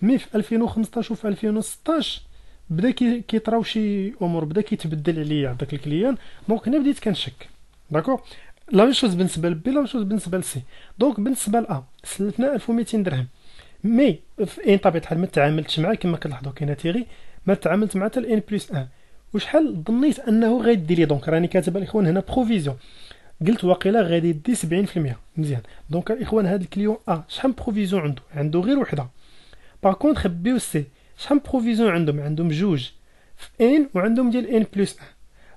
مي في 2015 وفي 2016 بدا كيطراو شي امور، بدا كيتبدل عليا داك الكليان، دونك هنا بديت كنشك. داكوغ، لا ميم شوز بالنسبه لبي، لا ميم شوز بالنسبه لسي. دونك بالنسبه ل سلفنا 1200 درهم، مي في ان طبيعه الحال ما تعاملتش معاه كما كتلاحظوا كاينه تيغي، ما تعاملت مع حتى الان بلس 1. وشحال ظنيت انه غيدي لي، دونك راني كاتب الاخوان هنا بروفيزيون، قلت واقيلا غادي يدي 70%. مزيان. دونك الاخوان هذا الكليون شحال بروفيزيون عنده غير وحده. باغ كونطخ بي و سي شحال بروفيزيون عندهم جوج في ان، وعندهم ديال ان بلس 1.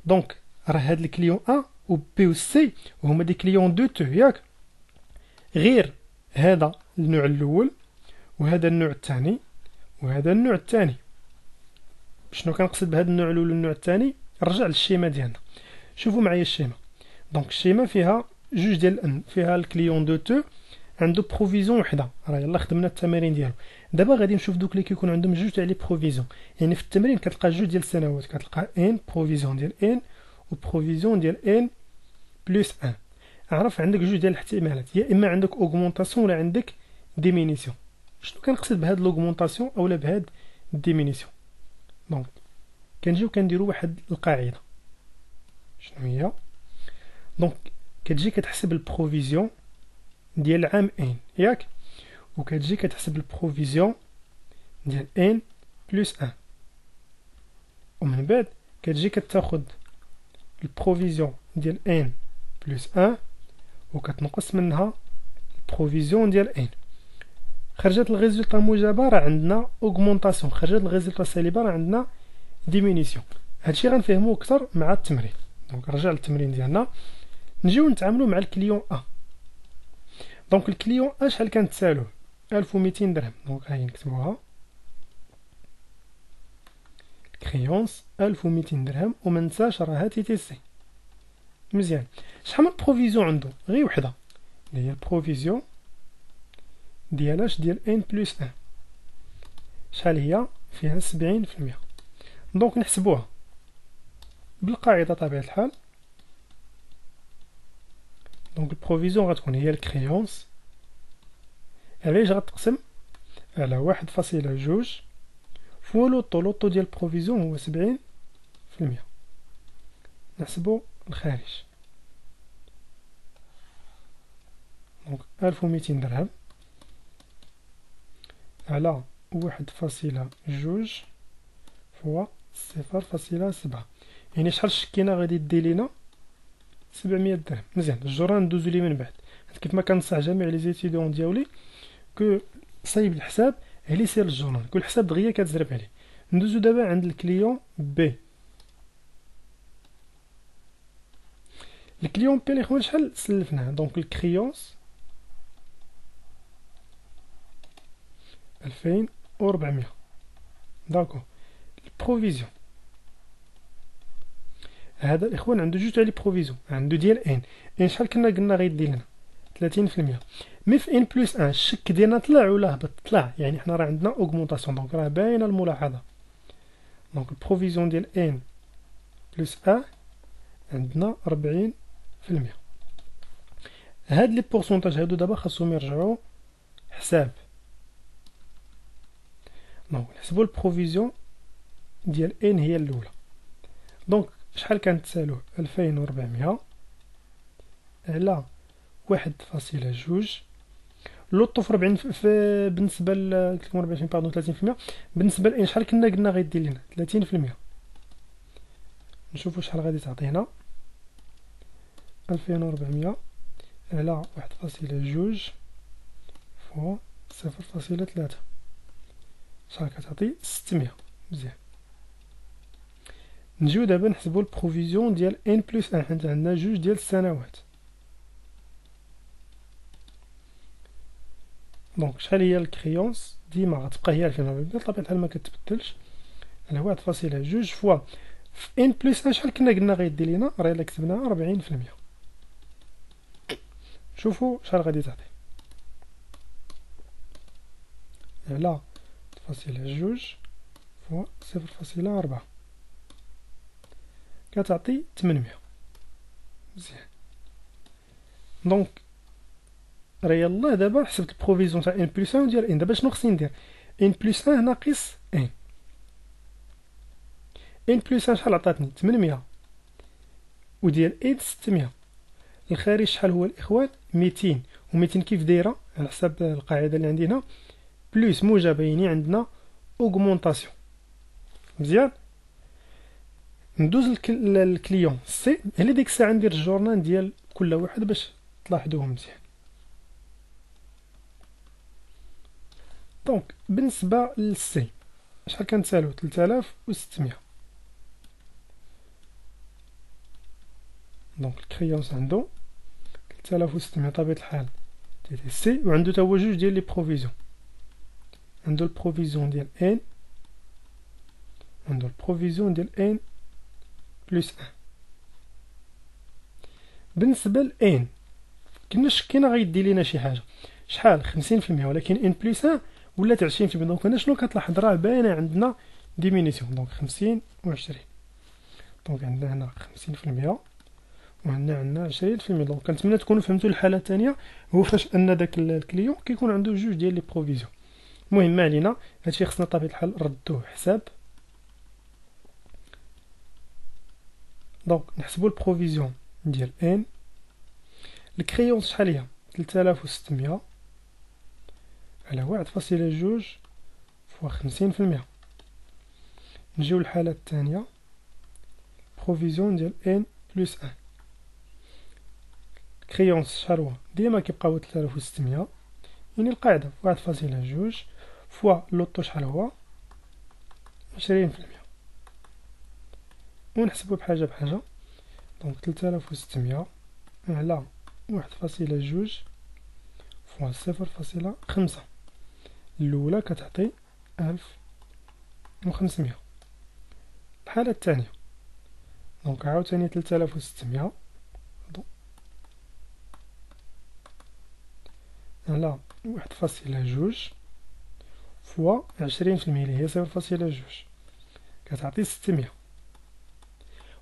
دونك راه هاد الكليون و بي و سي هما دي كليون دو تو ياك، غير هذا النوع الاول وهذا النوع الثاني وهذا النوع الثاني. شنو كنقصد بهذا النوع الاول والنوع الثاني؟ نرجع للشيمه ديالنا، شوفوا معايا الشيمه. دونك الشيمه فيها جوج ديال الان، فيها الكليون دو تو عنده بروفيزيون وحده، راه يلاه خدمنا التمارين ديالو. دابا غادي نشوف دوك اللي كيكون عندهم جوج تاع لي بروفيزيون، يعني في التمرين كتلقى جوج ديال السنوات، كتلقى ان بروفيزيون ديال ان و بروفيزيون ديال ان بلس 1. اعرف عندك جوج ديال الاحتمالات، يا اما عندك اوغمونطاسيون ولا عندك ديمينيسيون. شنو كنقصد بهاد لوغمونطاسيون اولا بهاد الديمينيسيون؟ دونك كنجيو كنديروا واحد القاعده، شنو هي؟ دونك كتجي كتحسب البروفيزيون ديال العام ان ياك، وكتجي كتحسب البروفيزيون ديال ان بلس 1، ومن بعد كتجي كتاخد البروفيزيون ديال ان بلس 1 وكتنقص منها البروفيزيون ديال ان. خرجت الريزولطا موجبه راه عندنا اوغمونطاسيون، خرجت الريزولطا سالبه راه عندنا ديمينيسيون. هادشي غنفهموه اكثر مع التمرين. دونك رجع للتمرين ديالنا، نجيو نتعاملوا مع الكليون دونك الكليون شحال كانت تسالوه؟ 1200 درهم. دونك هاهي نكتبوها، كريونس 1200 درهم، وما ننساش راه تي تي سي. مزيان. شحال من بروفيزيون عنده؟ غير وحده اللي هي البروفيزيون ديالاش ديال ان بلس 1. شحال هي؟ فيها 70%. دونك نحسبوها بالقاعده طبيعه الحال. دونك البروفيزيون غتكون هي الكريونس، علاش غتقسم على 1.2 فوا لوطو ديال البروفيزيون هو 70%. نحسبو الخارج. دونك 1200 درهم على 1.2 فوا 0.7، يعني شحال شكينا غادي دي لينا 700 درهم. مزيان. الجران ندوزو ليه من بعد، كيف ما كنصح جميع لي زيتيديون ديالي كو صايب الحساب علي سير الجورنال، كل حساب دغيا كتزرب عليه. ندوزو دابا عند الكليون بي. الكليون بي الاخوان شحال سلفناه؟ دونك الكريونس 2400. داكو. البروفيزيون هذا الاخوان عنده جوج تاع لي بروفيزيون، عنده ديال ان شحال قلنا غيدير لنا 30%. مي في ان بلس 1 الشك ديالنا طلع ولا هبط؟ طلع، يعني حنا راه عندنا اوغمونطاسيون، دونك راه باينه الملاحظه. دونك البروفيزيون ديال ان بلس 1 عندنا 40%. هاد لي بورسونتاج هادو دابا خاصهم يرجعوا حساب. دونك نحسبوا البروفيزيون ديال ان هي الاولى. دونك شحال كانت تسالوه؟ 2400 على 1.2. لوطو في 40 بالنسبه ل 40 باردون 30%. بالنسبه لان شحال قلنا غيدير لنا 30%. نشوفوا شحال غادي تعطينا. 2400 على 1.2 فوا 0.3 شحال كتعطي؟ 600. مزيان. نجيو دابا نحسبوا البروفيزيون ديال ان بلس 1، حيت عندنا جوج ديال السنوات. دونك شحال هي الكريونس؟ ديما غتبقى هي 2400 بطبيعه الحال ما كتبدلش، على 1.2 فوا في ان بلس 1 شحال قلنا غيدي لينا؟ راه الا كتبناها 40%. شوفوا شحال غادي تعطي على 1.2 فوا 0.4. كتعطي 800. مزيان. دونك راه يلاه دابا حسبت البروفيزيون تاع ان بلس 1 ديال ان. دابا شنو خصني ندير؟ ان بلس 1 ناقص ان. ان بلس 1 شحال عطاتني؟ 800 وديال ان 600. الخارج شحال هو الاخوان؟ 200. و200 كيف دايره على حسب القاعده اللي عندي هنا بلس موجبه، يعني عندنا اوغمونطاسيون. مزيان. ندوز الكليون سي. على ديك الساعه ندير الجورنال ديال كل واحد باش تلاحظوهم مزيان. دونك بالنسبه للسي شحال كنتسالو؟ 3600. دونك الكريونس عندو 3600 طبيعة الحال ديال سي، وعندو تا هو جوج ديال لي بروفيزيون. عندو البروفيزيون ديال ان، عندو البروفيزيون ديال ان بلس ان. بالنسبة لان كنا شكينا غيدي لينا شي حاجة، شحال؟ 50%، ولكن ان بلس ان ولات 20%. دونك هنا شنو كتلاحظ؟ راه باينة عندنا ديمينيسيون. دونك 50 و 20. دونك عندنا هنا 50% وهنا عندنا 20%. دونك كنتمنى تكونوا فهمتوا الحالة الثانية، هو فاش ان داك الكليون كيكون عنده جوج ديال لي بروفيزيون. المهم ما علينا، هادشي خصنا بطبيعة الحال ردوه حساب. دونك نحسبوا البروفيزيون ديال ان. الكريونس شحال هي؟ 3600 على 1.2 فوا 50%. نجيو للحالة الثانية، بروفيزيون ديال ان بلس ان. الكريونس شحال هو؟ ديما كيبقاو 3600، يعني القاعدة 1.2 فوا لوطو شحال هو؟ 20%. ونحسبو بحاجة بحاجة. دونك 3600 على 1.2 فوا 0.5. الأولى كتعطي 1500. الحالة الثانية دونك عاوتاني 3600 على 1.2 فوا 20% اللي هي 0.2 كتعطي 600.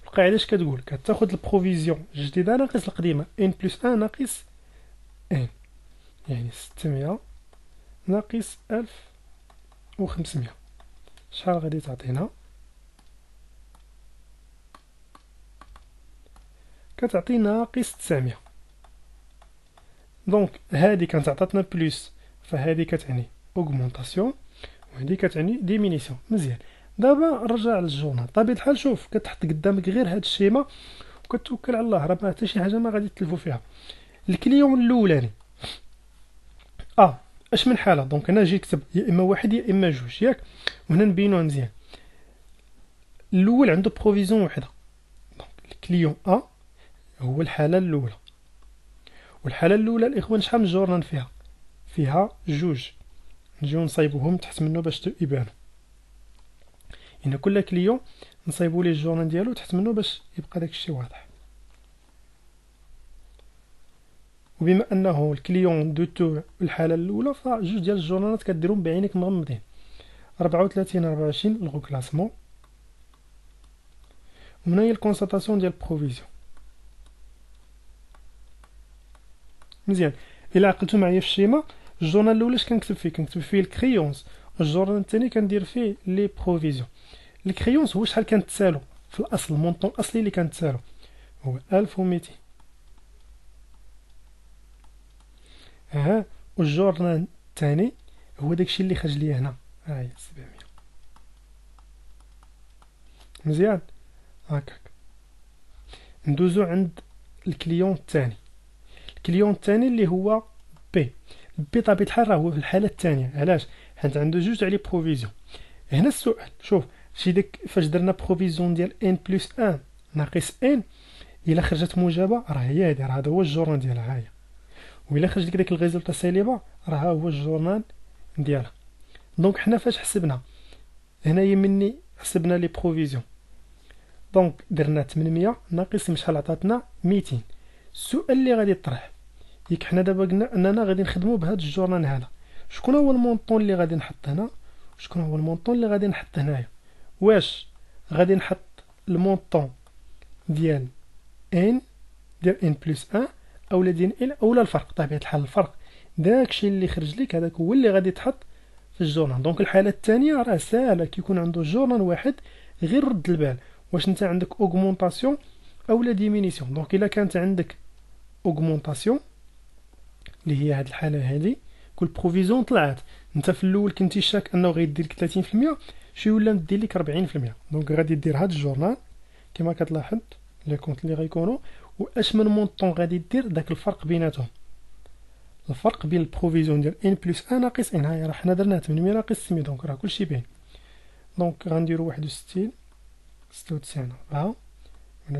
القاعدة اش كتقول؟ كتاخد البروفيزيون الجديدة ناقص القديمة، ان بلس ان ناقص ان، يعني 600 ناقص 1500 شحال غادي تعطينا؟ كتعطي ناقص 900. دونك هادي كانت عطاتنا بلس، فهادي كتعني اوغمونطاسيون وهادي كتعني ديمينيسيون. مزيان. دابا نرجع للجورنال. طبيعة الحال شوف كتحط قدامك غير هاد الشيما وكتوكل على الله، راه ما حتى شي حاجه ما غادي تلفو فيها. الكليون الاولاني اش من حاله؟ دونك انا جيت كتب يا اما واحد يا اما جوج، ياك؟ وهنا نبينوها مزيان. الاول عنده بروفيزيون وحده، دونك الكليون هو الحاله الاولى. والحاله الاولى الاخوان شحال من جورنال فيها جوج. نجيو نصايبوهم تحت منه باش يبانو. ان كل كليون نصايبوا ليه الجورنال ديالو تحت منه باش يبقى داك الشيء واضح. وبما انه الكليون دو تو الحاله الاولى فجوج ديال الجورنالات كديرهم بعينك مغمضين. 34 24 الغو كلاسمون، ومن هي الكونستاتاسيون ديال بروفيزيون. مزيان. الا عقلتو معايا في الشيما، الجورنال الاول اش كنكتب فيه؟ كنكتب فيه الكريونس، والجورنال الثاني كندير فيه لي بروفيزيون. الكريونس هو شحال كنتسالو في الاصل، المونطون الاصلي اللي كنتسالو هو 1200. والجورنال الثاني هو داكشي اللي خرج ليا هنا، هي 700. مزيان. هكاك ندوزو عند الكليون الثاني. الكليون الثاني اللي هو بي طبيعة الحال راه هو في الحالة الثانية. علاش؟ حيت عنده جوج تاع لي بروفيزيون. هنا السؤال شوف شي داك فاش درنا بروفيزيون ديال ان بلس ان ناقص ان، الا خرجت موجبة راه هي هادي، راه هذا هو الجورنال ديالها هاهي. وإلا خرج لك داك الريزلطة سالبة راه هو الجورنال ديالها. دونك حنا فاش حسبنا هنايا مني حسبنا لي بروفيزيون، دونك درنا 800 ناقص شحال عطاتنا 200. السؤال اللي غادي يطرح ياك حنا دابا قلنا اننا غادي نخدموا بهذا الجورنال هذا، شكون هو المونطون اللي غادي نحط هنا وشكون هو المونطون اللي غادي نحط هنايا؟ واش غادي نحط المونطون ديال ان ديال ان بلس ان اولا ديال ان اولا الفرق. بطبيعة الحال الفرق داكشي اللي خرج لك هذاك هو اللي غادي تحط في الجورنال. دونك الحالة الثانية راه ساهلة، كيكون عنده جورنال واحد غير رد البال واش انت عندك اوغمونطاسيون اولا ديمينيسيون. دونك الا كانت عندك اوغمونطاسيون اللي هي هاد الحالة هادي كل بروفيزيون طلعت، انت في الاول كنتي شاك انه غيدير لك 30%، شي ولا مدير لك 40%. دونك غادي دير هاد الجورنال كما كتلاحظ لي كونط اللي غيكونوا، واش من مونطون غادي دير داك الفرق بيناتهم، الفرق بين البروفيزيون ديال ان بلس ان ناقص ان. هاي راه حنا درناها 800 ناقص 600، دونك راه كلشي باين. دونك غنديرو 61 96 4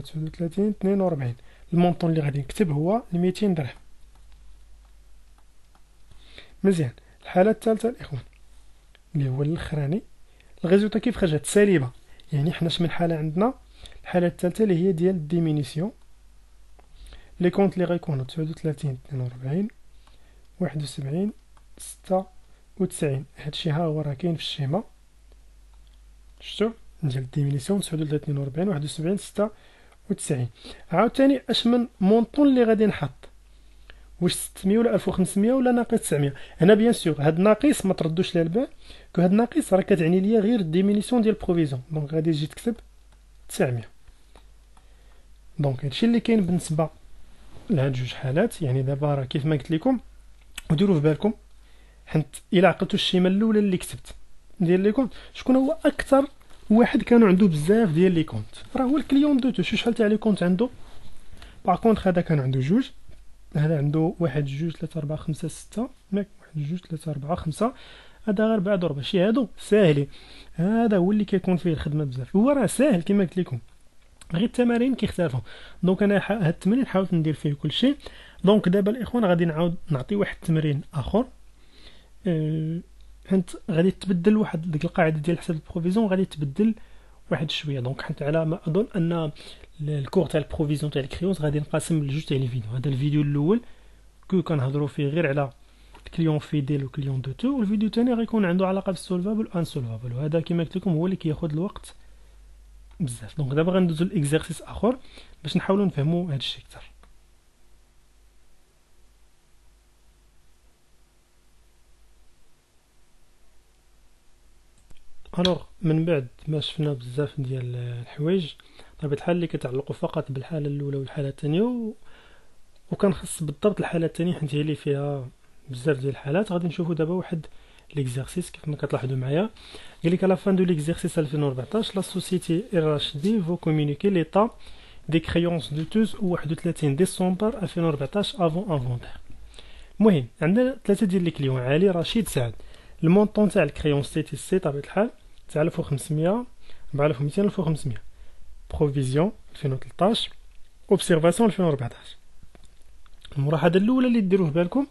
39 42. المونطون اللي غادي نكتب هو 200 درهم. مزيان. الحالة الثالثة الإخوان اللي هو الأخراني، الغيزوطا كيف خرجت سالبة، يعني حنا شمن حالة عندنا؟ الحالة الثالثة اللي هي ديال الديمينيسيون. لي كونط اللي غيكونوا 39 42 71 96. هادشي ها هو راه كاين في الشيما، شفتو ديال الديمينيسيون 39 42 71 96. عاوتاني اش من مونطون اللي غادي نحط، واش 600 ولا 1500 ولا ناقص 900. هنا بيان سور هاد ناقص ما تردوش ليه البال، كو هاد ناقص راه كتعني ليا غير الديمينيسيون ديال البروفيزيون. دونك غادي تجي تكتب 900. دونك هادشي اللي كاين بالنسبه لهاد جوج حالات. يعني دابا راه كيف ما قلت لكم وديروا في بالكم، حيت الا عقلتوا الشيمه الاولى اللي كتبت ديال لي كونت، شكون هو اكثر واحد كانوا عنده بزاف ديال لي كونت؟ راه هو الكليون دو تو. شحال تاع لي كونت عنده؟ باغ كونطخ هذا كان عنده جوج، هذا عنده 1 2 3 4 5 6 1 2 3 4 5. هذا غير بعد ضربه شي هادو ساهلين. هذا هو اللي كيكون فيه الخدمه بزاف، هو راه ساهل كما قلت لكم، غير التمارين كيختلفوا. دونك انا هاد التمرين حاولت ندير فيه كل شيء. دونك دابا الاخوان غادي نعاود نعطي واحد التمرين اخر. حيت غادي تبدل واحد ديك القاعده ديال حساب البروفيزيون غادي تبدل واحد شويه. دونك حيت على ما اظن ان الكور تاع البروفيزيون تاع الكريونس غادي نقسم لجوج تاع لي فيديو. هذا الفيديو الاول كنهضروا فيه غير على الكليون فيديل وكليون دو تو، والفيديو الثاني غيكون عنده علاقه بالسولفابل وان سولفابل، وهذا كما قلت لكم هو اللي كياخذ الوقت بزاف. دونك دابا غندوزو لاكزرسيس اخر باش نحاولوا نفهموا هذا الشيء اكثر. الوغ من بعد ما شفنا بزاف ديال الحوايج بطبيعه الحال اللي كيتعلقوا فقط بالحاله الاولى والحاله الثانيه، وكنخص بالضبط الحاله الثانيه حيت هي اللي فيها بزاف ديال الحالات. غادي نشوفوا دابا واحد ليكزرسيس كيف ما كتلاحظوا معايا. قال لك على فان دو ليكزرسيس 2014 لا سوسيتي RHD فو كومونيكي ليطا دي كريونس دوتوز 31 ديسمبر 2014 افون انفونتير. المهم عندنا ثلاثه ديال لي كليون: علي، رشيد، سعد. المونطون تاع الكريونس تي تي سي طبيعه الحال 9500 4200 1500. بروفيزيون 2013، اوبسيرفاسيون 2014. الملاحظه الاولى اللي ديروه بالكم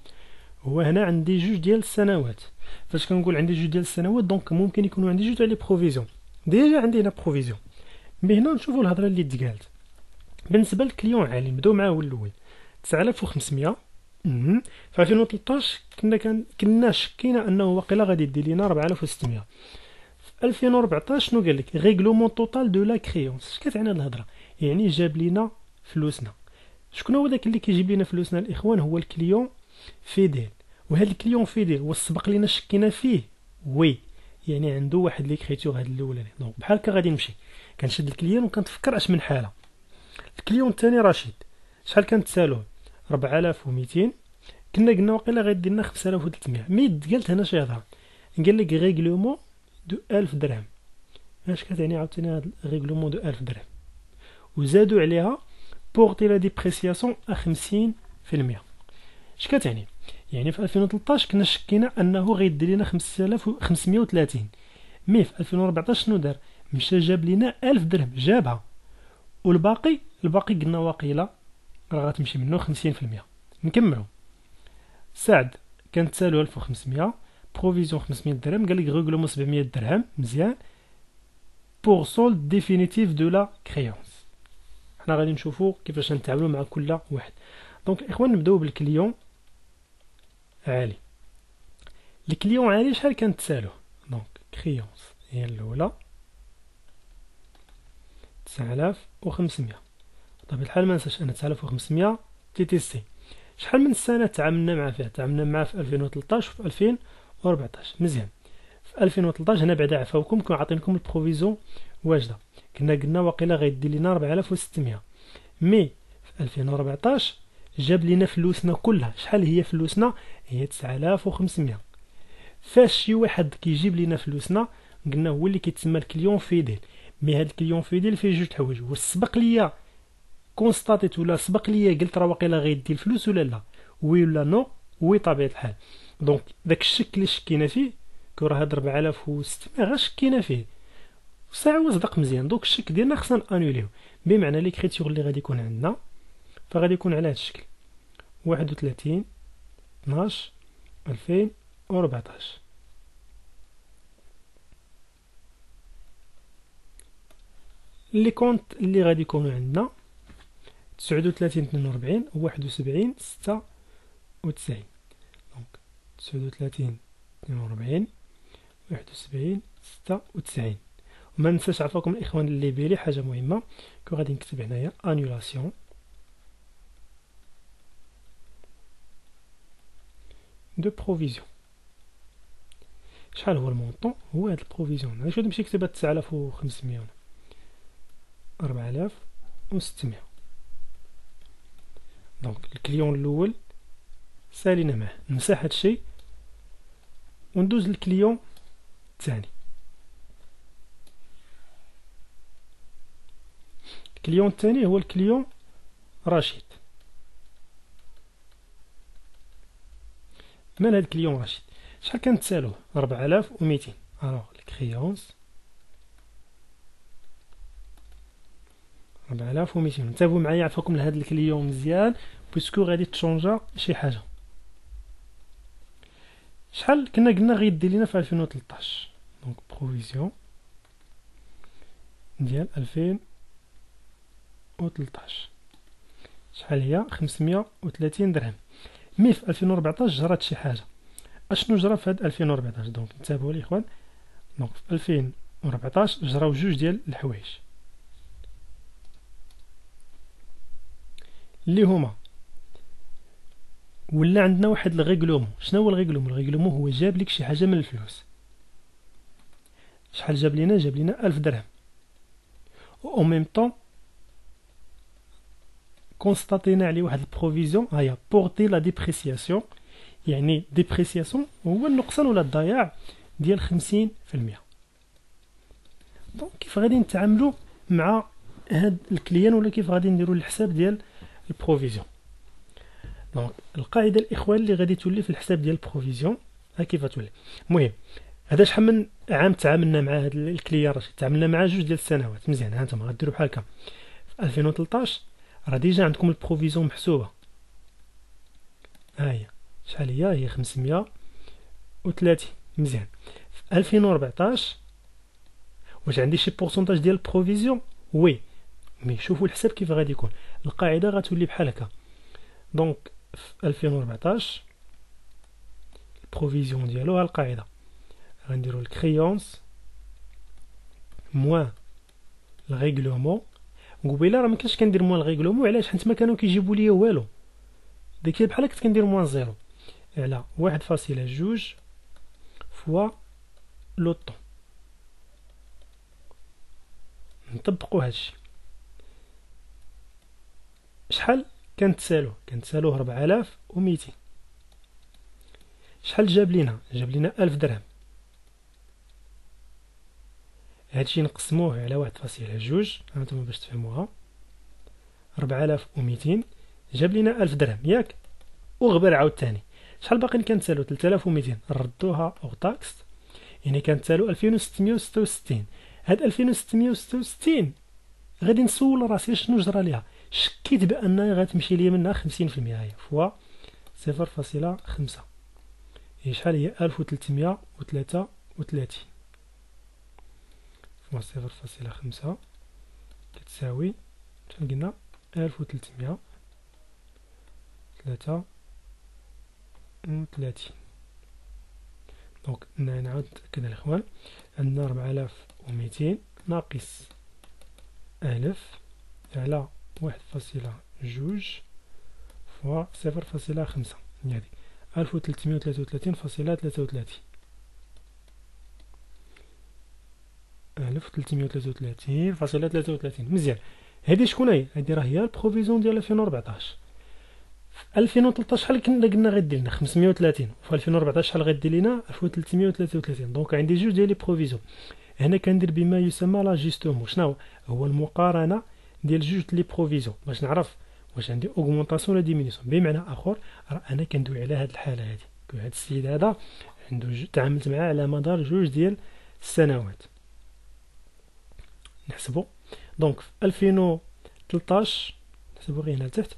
هو هنا عندي جوج ديال السنوات. فاش كنقول عندي جوج ديال السنوات دونك ممكن يكونوا عندي جوج ديال لي بروفيزيون. ديجا عندي هنا بروفيزيون. من هنا نشوفوا الهضره اللي تقالت بالنسبه للكليون عالي. نبداو معاه هو الاول 9500. في 2013 كنا شكينا انه واقيلا غادي يدير لينا 4600. في 2014 شنو قال لك؟ ريغلومون توتال دو لا كريونس. اش كتعني هاد الهضره؟ يعني جاب لينا فلوسنا. شكون هو داك اللي كيجيب لينا فلوسنا الاخوان؟ هو الكليون فيديل. وهذا الكليون فيديل واش سبق لينا شكينا فيه؟ وي، يعني عنده واحد ليكريتور هذا الاولاني. دونك بحال هكا غادي نمشي كنشد الكليون وكنتفكر اش من حاله. الكليون الثاني رشيد شحال كانت تسالوه؟ 4200. كنا قلنا واقيلا غيدير لنا 5300. مي قالت هنا شي هضره، قال لك ريغلومون دو 1000 درهم. اش كتعني عاوتاني هاد ريغلومون دو 1000 درهم؟ وزادوا عليها بورتي لا ديبريسياسيون 50%. اش كتعني؟ يعني في 2013 كنا شكينا انه غيدير لنا 5530. مي في 2014 شنو دار؟ مشى جاب لنا 1000 درهم جابها، والباقي قلنا واقيلا راه غتمشي منه 50%. نكملوا. سعد كانت تسالو 1500، بروفيزيون 500 درهم، قال لك ريغلومون 700 درهم. مزيان. بور سولد ديفينيتيف دو لا كريونس. حنا غادي نشوفوا كيفاش نتعاملوا مع كل واحد. دونك الاخوان نبداو بالكليون عالي. الكليون عالي شحال كانت تسالوه؟ دونك كريونس هي الاولى 9500. بطبيعة الحال ما ننساش أن 9500 تي تي سي. شحال من سنة تعاملنا معاه فيها؟ تعاملنا معاه في 2013 وفي 2014. مزيان. في 2013 هنا بعدا عفاوكم كون عاطينكم البروفيزيون واجدة، قلنا واقيلا غيدير لينا 4600. مي في 2014 جاب لينا فلوسنا كلها. شحال هي فلوسنا؟ هي 9500. فاش شي واحد كيجيب لينا فلوسنا قلنا هو اللي كيتسمى الكليون فيديل. مي هاد الكليون فيديل فيه جوج حوايج. واش سبق ليا كونستاتيت ولا سبق ليا قلت راه واقيلا غيدي الفلوس ولا لا؟ وي ولا نو؟ وي طبيعة الحال. دونك داك الشك اللي شكينا فيه كون راه هاد 4600 غير شكينا فيه ساعة وصدق مزيان. دوك الشك ديالنا خصنا انوليو، بمعنى ليكريتور اللي غادي يكون عندنا فغادي يكون على هاد الشكل: 31 12 2014. لي كونت اللي غادي يكونوا عندنا 39 42 71 96. دونك 39 42 71 96. وما ننساش عفاكم الاخوان اللي بيلي حاجه مهمه كو غادي نكتب هنايا انولاسيون دو بروفيزيون. شحال هو المونطون؟ هو هاد البروفيزيون. غادي نمشي نكتبها 9500 4600. دونك الكليون الاول سالينا معاه، نمسح هادشي وندوز للكليون الثاني. الكليون الثاني هو الكليون رشيد. من هاد الكليون رشيد شحال كنتسالوه؟ 4200. الوغ الكريونس 4200. انتبهوا معايا عفاكم لهاد الكليون مزيان بويسكو غادي تشونجا شي حاجه. شحال كنا قلنا غيدي لينا في 2013؟ دونك بروفيزيون ديال 2013 شحال هي؟ 530 درهم. مي في 2014 جرات شي حاجه. اشنو جرى في هاد 2014؟ دونك انتبهوا لي اخوان. دونك في 2014 جراو جوج ديال الحوايج اللي هما ولا عندنا واحد الغيغلومون. شنو هو الغيغلومون؟ الغيغلومون هو جاب لك شي حاجه من الفلوس. شحال جاب لينا؟ جاب لينا 1000 درهم. و ميم طون كونستاتينا عليه واحد البروفيزيون هيا بورتي لا ديبريسياسيون، يعني ديبريسياسيون هو النقصان ولا الضياع ديال 50%. دونك كيف غادي نتعاملوا مع هاد الكليان ولا كيف غادي نديروا الحساب ديال البروفيزيون؟ دونك القاعده الاخوان اللي غادي تولي في الحساب ديال البروفيزيون ها كيف تولي. المهم هذا شحال من عام تعاملنا مع هاد الكليان رشيد؟ تعاملنا مع جوج ديال السنوات. مزيان. ها انتم غديروا بحال هكا في 2013 راه ديجا عندكم البروفيزيون محسوبه. ها هي شحال هي 530. مزيان. في 2014 واش عندي شي بورسونتاج ديال البروفيزيون؟ وي. مي شوفوا الحساب كيف غادي يكون. القاعده غتولي بحال هكا. دونك في 2014 البروفيزيون ديالو ها القاعده غنديروا الكريونس موان الريغلومون. قبيله راه مكنتش كندير موان الريغلومون. علاش؟ حيت ما كانوا كيجيبوا ليا والو. داك بحال كنت كندير موان زيرو على 1.2 فوا لوطون. نطبقوا هادشي. شحال كنتسالوه 4200. شحال جاب لينا؟ جاب لينا 1000 درهم. هادشي نقسموه على 1.2 هانتوما باش تفهموها. 4200 جاب لينا 1000 درهم ياك؟ وغبر عاوتاني شحال باقي كنتسالو؟ 3200. ردوها اوغ تاكس يعني كنتسالو 2666. هاد 2666 غادي نسول راسي شنو جرى ليها. شكيت بانها غتمشي ليا منها 50%. هي فوا 0.5 هي شحال هي؟ 1333 فوا 0.5 كتساوي شحال قلنا؟ 1333. دونك نعاود نتأكد الإخوان. عندنا 4200 ناقص 1000 على 1.2 فوا 0.5 يعني 1333.33 1333.33 مزيان. هذه شكون هي؟ هذه راه هي البروفيزيون ديال 2014. في 2013 شحال كنا قلنا غدير لنا 530 وفي 2014 شحال غدير لنا 1333. دونك عندي جوج ديال لي بروفيزيون. هنا كندير بما يسمى لاجيستومون. شنو هو المقارنه ديال جوج لي بروفيزيون باش نعرف واش عندي اوغمونطاسيون ولا ديمينيسيون. بمعنى اخر راه انا كندوي على هذه الحاله هذه، هذا السيد هذا عنده تعاملت معاه على مدار جوج ديال السنوات. نحسبوا دونك في 2013 نحسبوا غير هنا تحت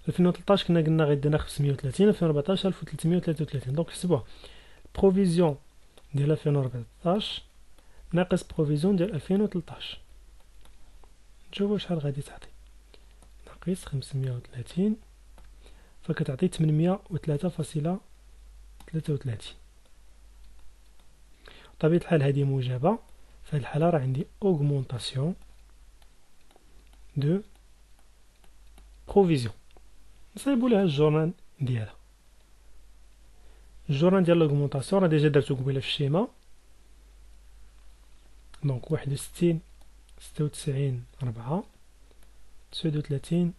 2013 كنا قلنا غيدينا 530 2014 1333. دونك نحسبوها بروفيزيون ديال 2014 ناقص بروفيزيون ديال 2013 نشوفوا شحال غادي تعطي. ناقص 530 فكتعطي 803.33. بطبيعة الحال هذه موجبة، في هذه الحالة راه عندي اوغمونطاسيون دو بروفيزيون. نصايبوا لها الجورنال ديالها. الجورنال ديال لاغمونطاسيون راه ديجا درتو قبيله في الشيما. دونك 61 96 4 39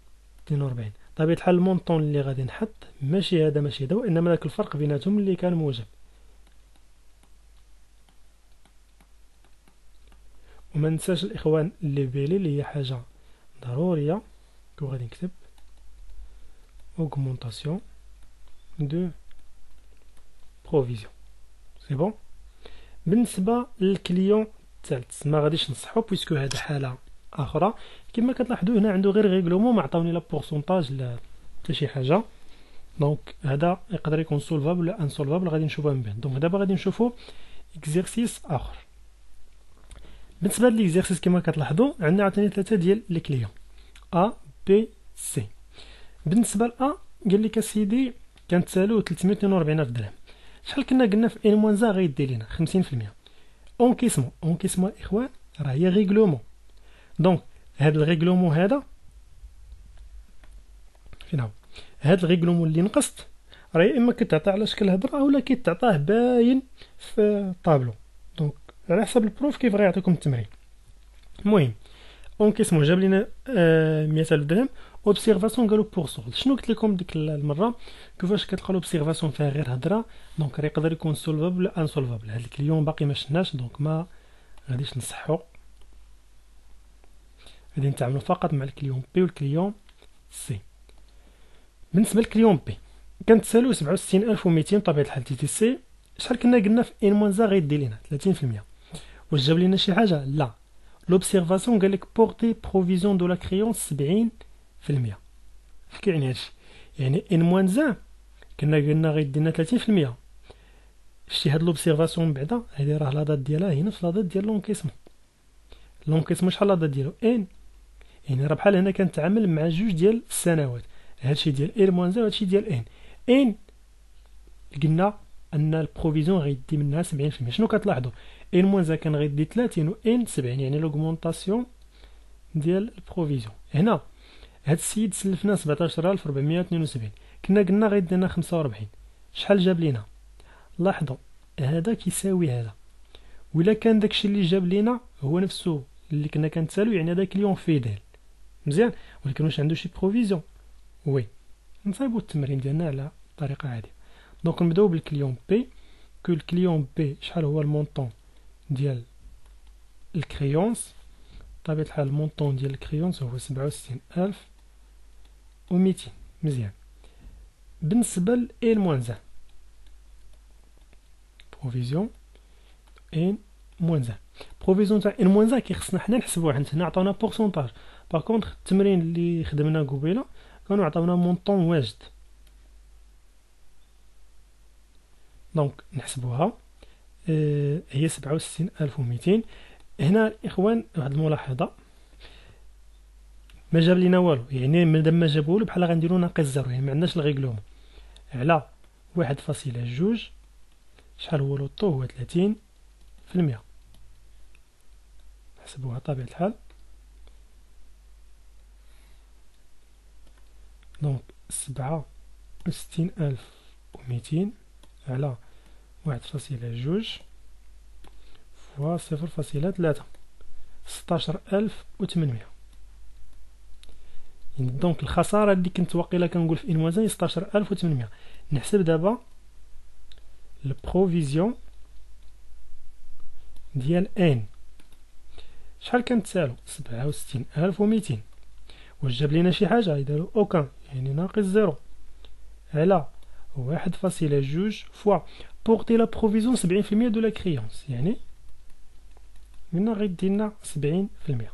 42. بطبيعة الحال المونطون اللي غادي نحط ماشي هذا ماشي هذا، وانما داك الفرق بيناتهم اللي كان موجب. وما ننساش الاخوان اللي بالي اللي هي حاجه ضروريه كو غادي نكتب augmentation de provision. سي بون. بالنسبه للكليون الثالث ما غاديش نصحو بويسكو هذه حاله اخرى. كما كتلاحظوا هنا عنده غير ريغلومون، ما عطاوني لا بورسونتاج لا حتى شي حاجه. دونك هذا يقدر يكون سولفابل ولا انسولفابل، غادي نشوفوها من بعد. دونك دابا غادي نشوفوا اكزرسيس اخر. بالنسبه للإكزرسيس كما كتلاحظوا عندنا عاوتاني ثلاثه ديال لي كليون ا بي سي. بالنسبه ل ا قال لك اسيدي كنتسالوه 342 درهم. شحال كنا قلنا في ان موان زا غيدي لينا 50%. اونكيسمون اخوان راه هي ريغلومون. دونك هذا الريغلومون هذا فين هو؟ هذا الريغلومون اللي نقصت راه يا اما كتعطى على شكل هضره اولا كيتعطاه باين في الطابلو. دونك على حسب البروف كيف غيعطيكم التمرين. المهم اونكيسمون جاب لنا 100,000 درهم. اوبسيرفاسيون قالوا بورسون. شنو قلت لكم ديك المره كيفاش كتلقى اوبسيرفاسيون فيها غير هضره، دونك راه يقدر يكون سولفابل ولا انسولفابل. هاد الكليون باقي ما شناش، دونك ما غاديش نصحو. غادي نتعاملوا فقط مع الكليون بي والكليون سي. بالنسبه للكليون بي كنتسالو 67200 بطبيعه الحال تي سي. شحال كنا قلنا في ان موان زا غيدي لينا 30%. واش جاب لينا شي حاجه؟ لا. لوبسيرفاسيون قال لك بورتي بروفيزيون دو لا كريونس 70%. اش كيعني هادشي؟ يعني ان موان زا كنا قلنا غيدي لنا 30%. شتي هاد لوبسيرفاسيون بعدا هادي راه لا دات ديالها هنا في لا دات ديال لونكيسمون. لونكيسمون شحال لا دات ديالو ان، يعني راه بحال هنا كنتعامل مع جوج ديال السنوات. هادشي ديال ان موان زا وهادشي ديال ان قلنا ان البروفيزيون غيدي منها 70%. شنو كتلاحظوا؟ ان موان زا كان غيدي 30 و ان 70، يعني لوغمونطاسيون ديال البروفيزيون. هنا هاد السيد سلفنا 17472، كنا قلنا غيدي لنا 45. شحال جاب لينا؟ لاحظوا هذا كيساوي هذا، ولا كان داكشي اللي جاب لينا هو نفسه اللي كنا كنتسالو، يعني هذا كليون فيديل مزيان. ولكن واش عنده شي بروفيزيون؟ وي. نصايبوا التمرين ديالنا على طريقه عاديه. دونك نبداو بالكليون بي. كو الكليون بي شحال هو المونطون ديال الكريونس؟ بطبيعه الحال المونطون ديال الكريونس هو 67200 مزيان. بالنسبه ل ان موان زان بروفيزيون ان موان زان، بروفيزيون تاع ان موان زان كيخصنا حنا نحسبوها. حنا هنا عطاونا بورسونتاج. باغ كونطخ التمرين اللي خدمنا قبيله كانوا عطاونا مونطون واجد. دونك نحسبوها هي 67200. هنا اخوان واحد الملاحظه، ما جاب لينا والو، يعني مادام ما جابولو بحال غنديرو ناقص زيرو، يعني ما عندناش الريغلومون على 1.2. شحال هو لوطو؟ هو 30%. نحسبوها طبيعة الحال دونك 67200 على 1.2 فوا 0.3 16800. يعني دونك الخسارة اللي كنت واقيلا كنقول في ان موازين 16800. نحسب دابا البروفيزيون ديال ان شحال كانت 67200. واش جاب لينا شي حاجة؟ يدارو اوكان، يعني ناقص 0 على 1.2 فوا بورتي لا بروفيزيون 70% دو لا كريونس، يعني منا غيدينا 70%.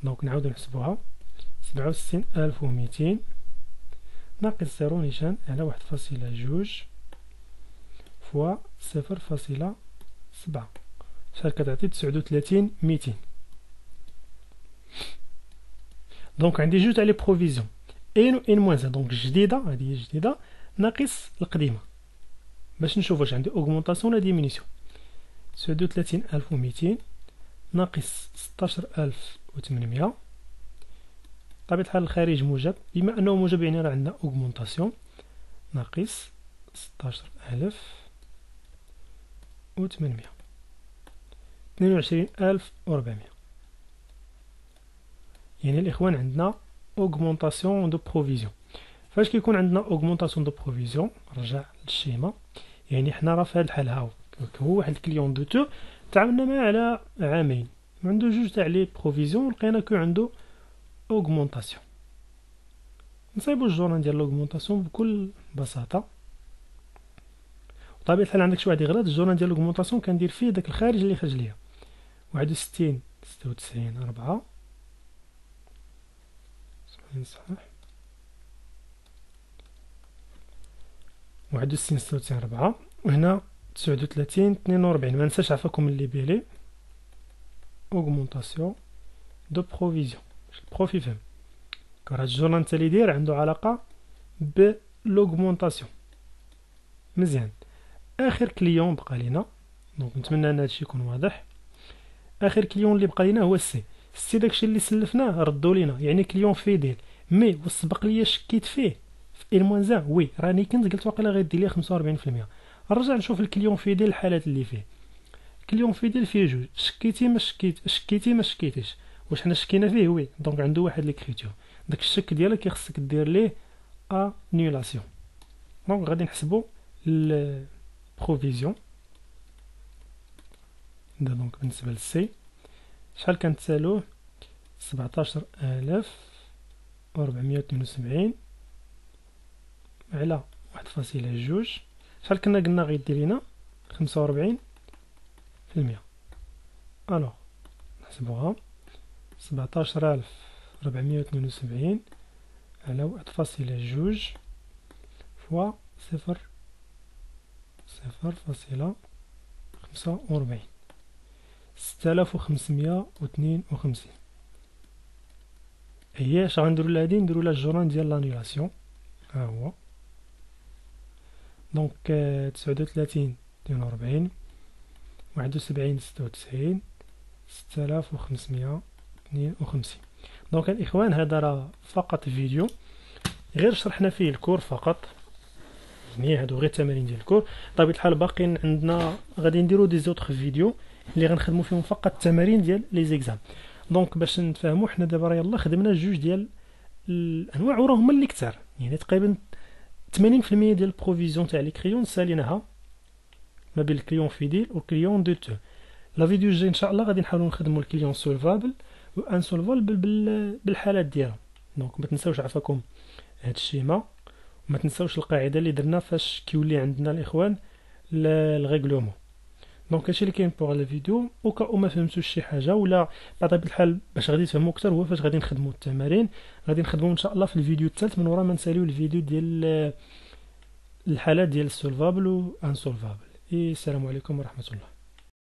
دونك نعاودو نحسبوها 67200 ناقص 0 نيشان على 1.2 فوا 0.7 شحال كتعطي 39200. دونك عندي جوج تاع لي بروفيزيون ان و ان موان 1. دونك الجديده هذه هي الجديده ناقص القديمه باش نشوف واش عندي اوغمونطاسيون ولا ديمينيسيون. 39200 ناقص 16800 بطبيعة الحال الخارج موجب، بما انه موجب يعني راه عندنا اوغمونطاسيون ناقص 16800 22400. يعني الاخوان عندنا اوغمونطاسيون دو بروفيزيون. فاش كيكون عندنا اوغمونطاسيون دو بروفيزيون رجع للشيما، يعني حنا راه في هذا الحال هاو هو واحد الكليون دو تو تعاملنا معاه على عامين عنده جوج تاع لي بروفيزيون لقينا كو عنده اوغمونطاسيون. نصايبو الجورنال ديال لوغمونطاسيون بكل بساطه. بطبيعة الحال عندك شي واحد يغلط، الجورنال ديال لوغمونطاسيون كندير فيه داك الخارج اللي خرج ليا 61 96 4 صحيح 61 96 4 وهنا 39 42. ما ننساش عفاكم اللي بيلي اوغمونطاسيون دو بروفيزيون البروفي فهم كره الجورنال نتا اللي داير عنده علاقه بلوغمونطاسيون. مزيان اخر كليون بقى لينا، دونك نتمنى ان هادشي يكون واضح. اخر كليون اللي بقى لينا هو السي داكشي اللي سلفناه ردوا لينا، يعني كليون فيديل مي وسبق ليا شكيت فيه في ان موان 1 وي راني كنت قلت واقيلا غيدير لي 45%. نرجع نشوف الكليون فيديل الحالات اللي فيه. كليون فيديل فيه جوج، شكيتي ما شكيتيش، واش حنا شكينا فيه وي دونك عنده واحد ليكريتور، داك الشك ديالك كيخصك دير ليه انيولاسيون. دونك غادي نحسبو البروفيزيون دونك بالنسبه للسي شحال كانت تسالوه 17472 على 1.2 شحال كنا قلنا غيدير لينا 45%. الوغ نحسبوها 17472 على 1.2 فوا 0.45 6552. هي اش غنديرو لها هادي؟ نديرو لها الجورنال ديال لانيلاسيون ها هو. دونك 39 42 71 96 6552. دونك الاخوان هذا راه فقط فيديو غير شرحنا فيه الكور فقط، يعني هادو غير التمارين ديال الكور. بطبيعة الحال باقيين عندنا غادي نديرو دي زوتر فيديو اللي غنخدمو فيهم فقط التمارين ديال لي زيكزام. دونك باش نتفاهموا حنا دابا يلاه خدمنا جوج ديال الانواع وراه هما اللي كثار، يعني تقريبا 80% ديال البروفيزيون تاع لي كريون ساليناها ما بين الكليون فيديل والكليون دو تو. لا فيديو الجاي ان شاء الله غادي نحاولوا نخدموا الكليون سولفابل و انسولفابل بالحالات ديالها. دونك ما تنساوش عفاكم هاد الشيما، وما تنساوش القاعده اللي درنا فاش كيولي عندنا الاخوان الريغلومون. دونك هادشي اللي كاين بوغ الفيديو. او ما فهمتوش شي حاجه ولا بطبيعه الحال باش غادي تفهموا اكثر هو فاش غادي نخدموا التمارين. غادي نخدموا ان شاء الله في الفيديو الثالث من وراء ما نساليو الفيديو ديال الحالات ديال السولفابل و انسولفابل. السلام عليكم ورحمه الله.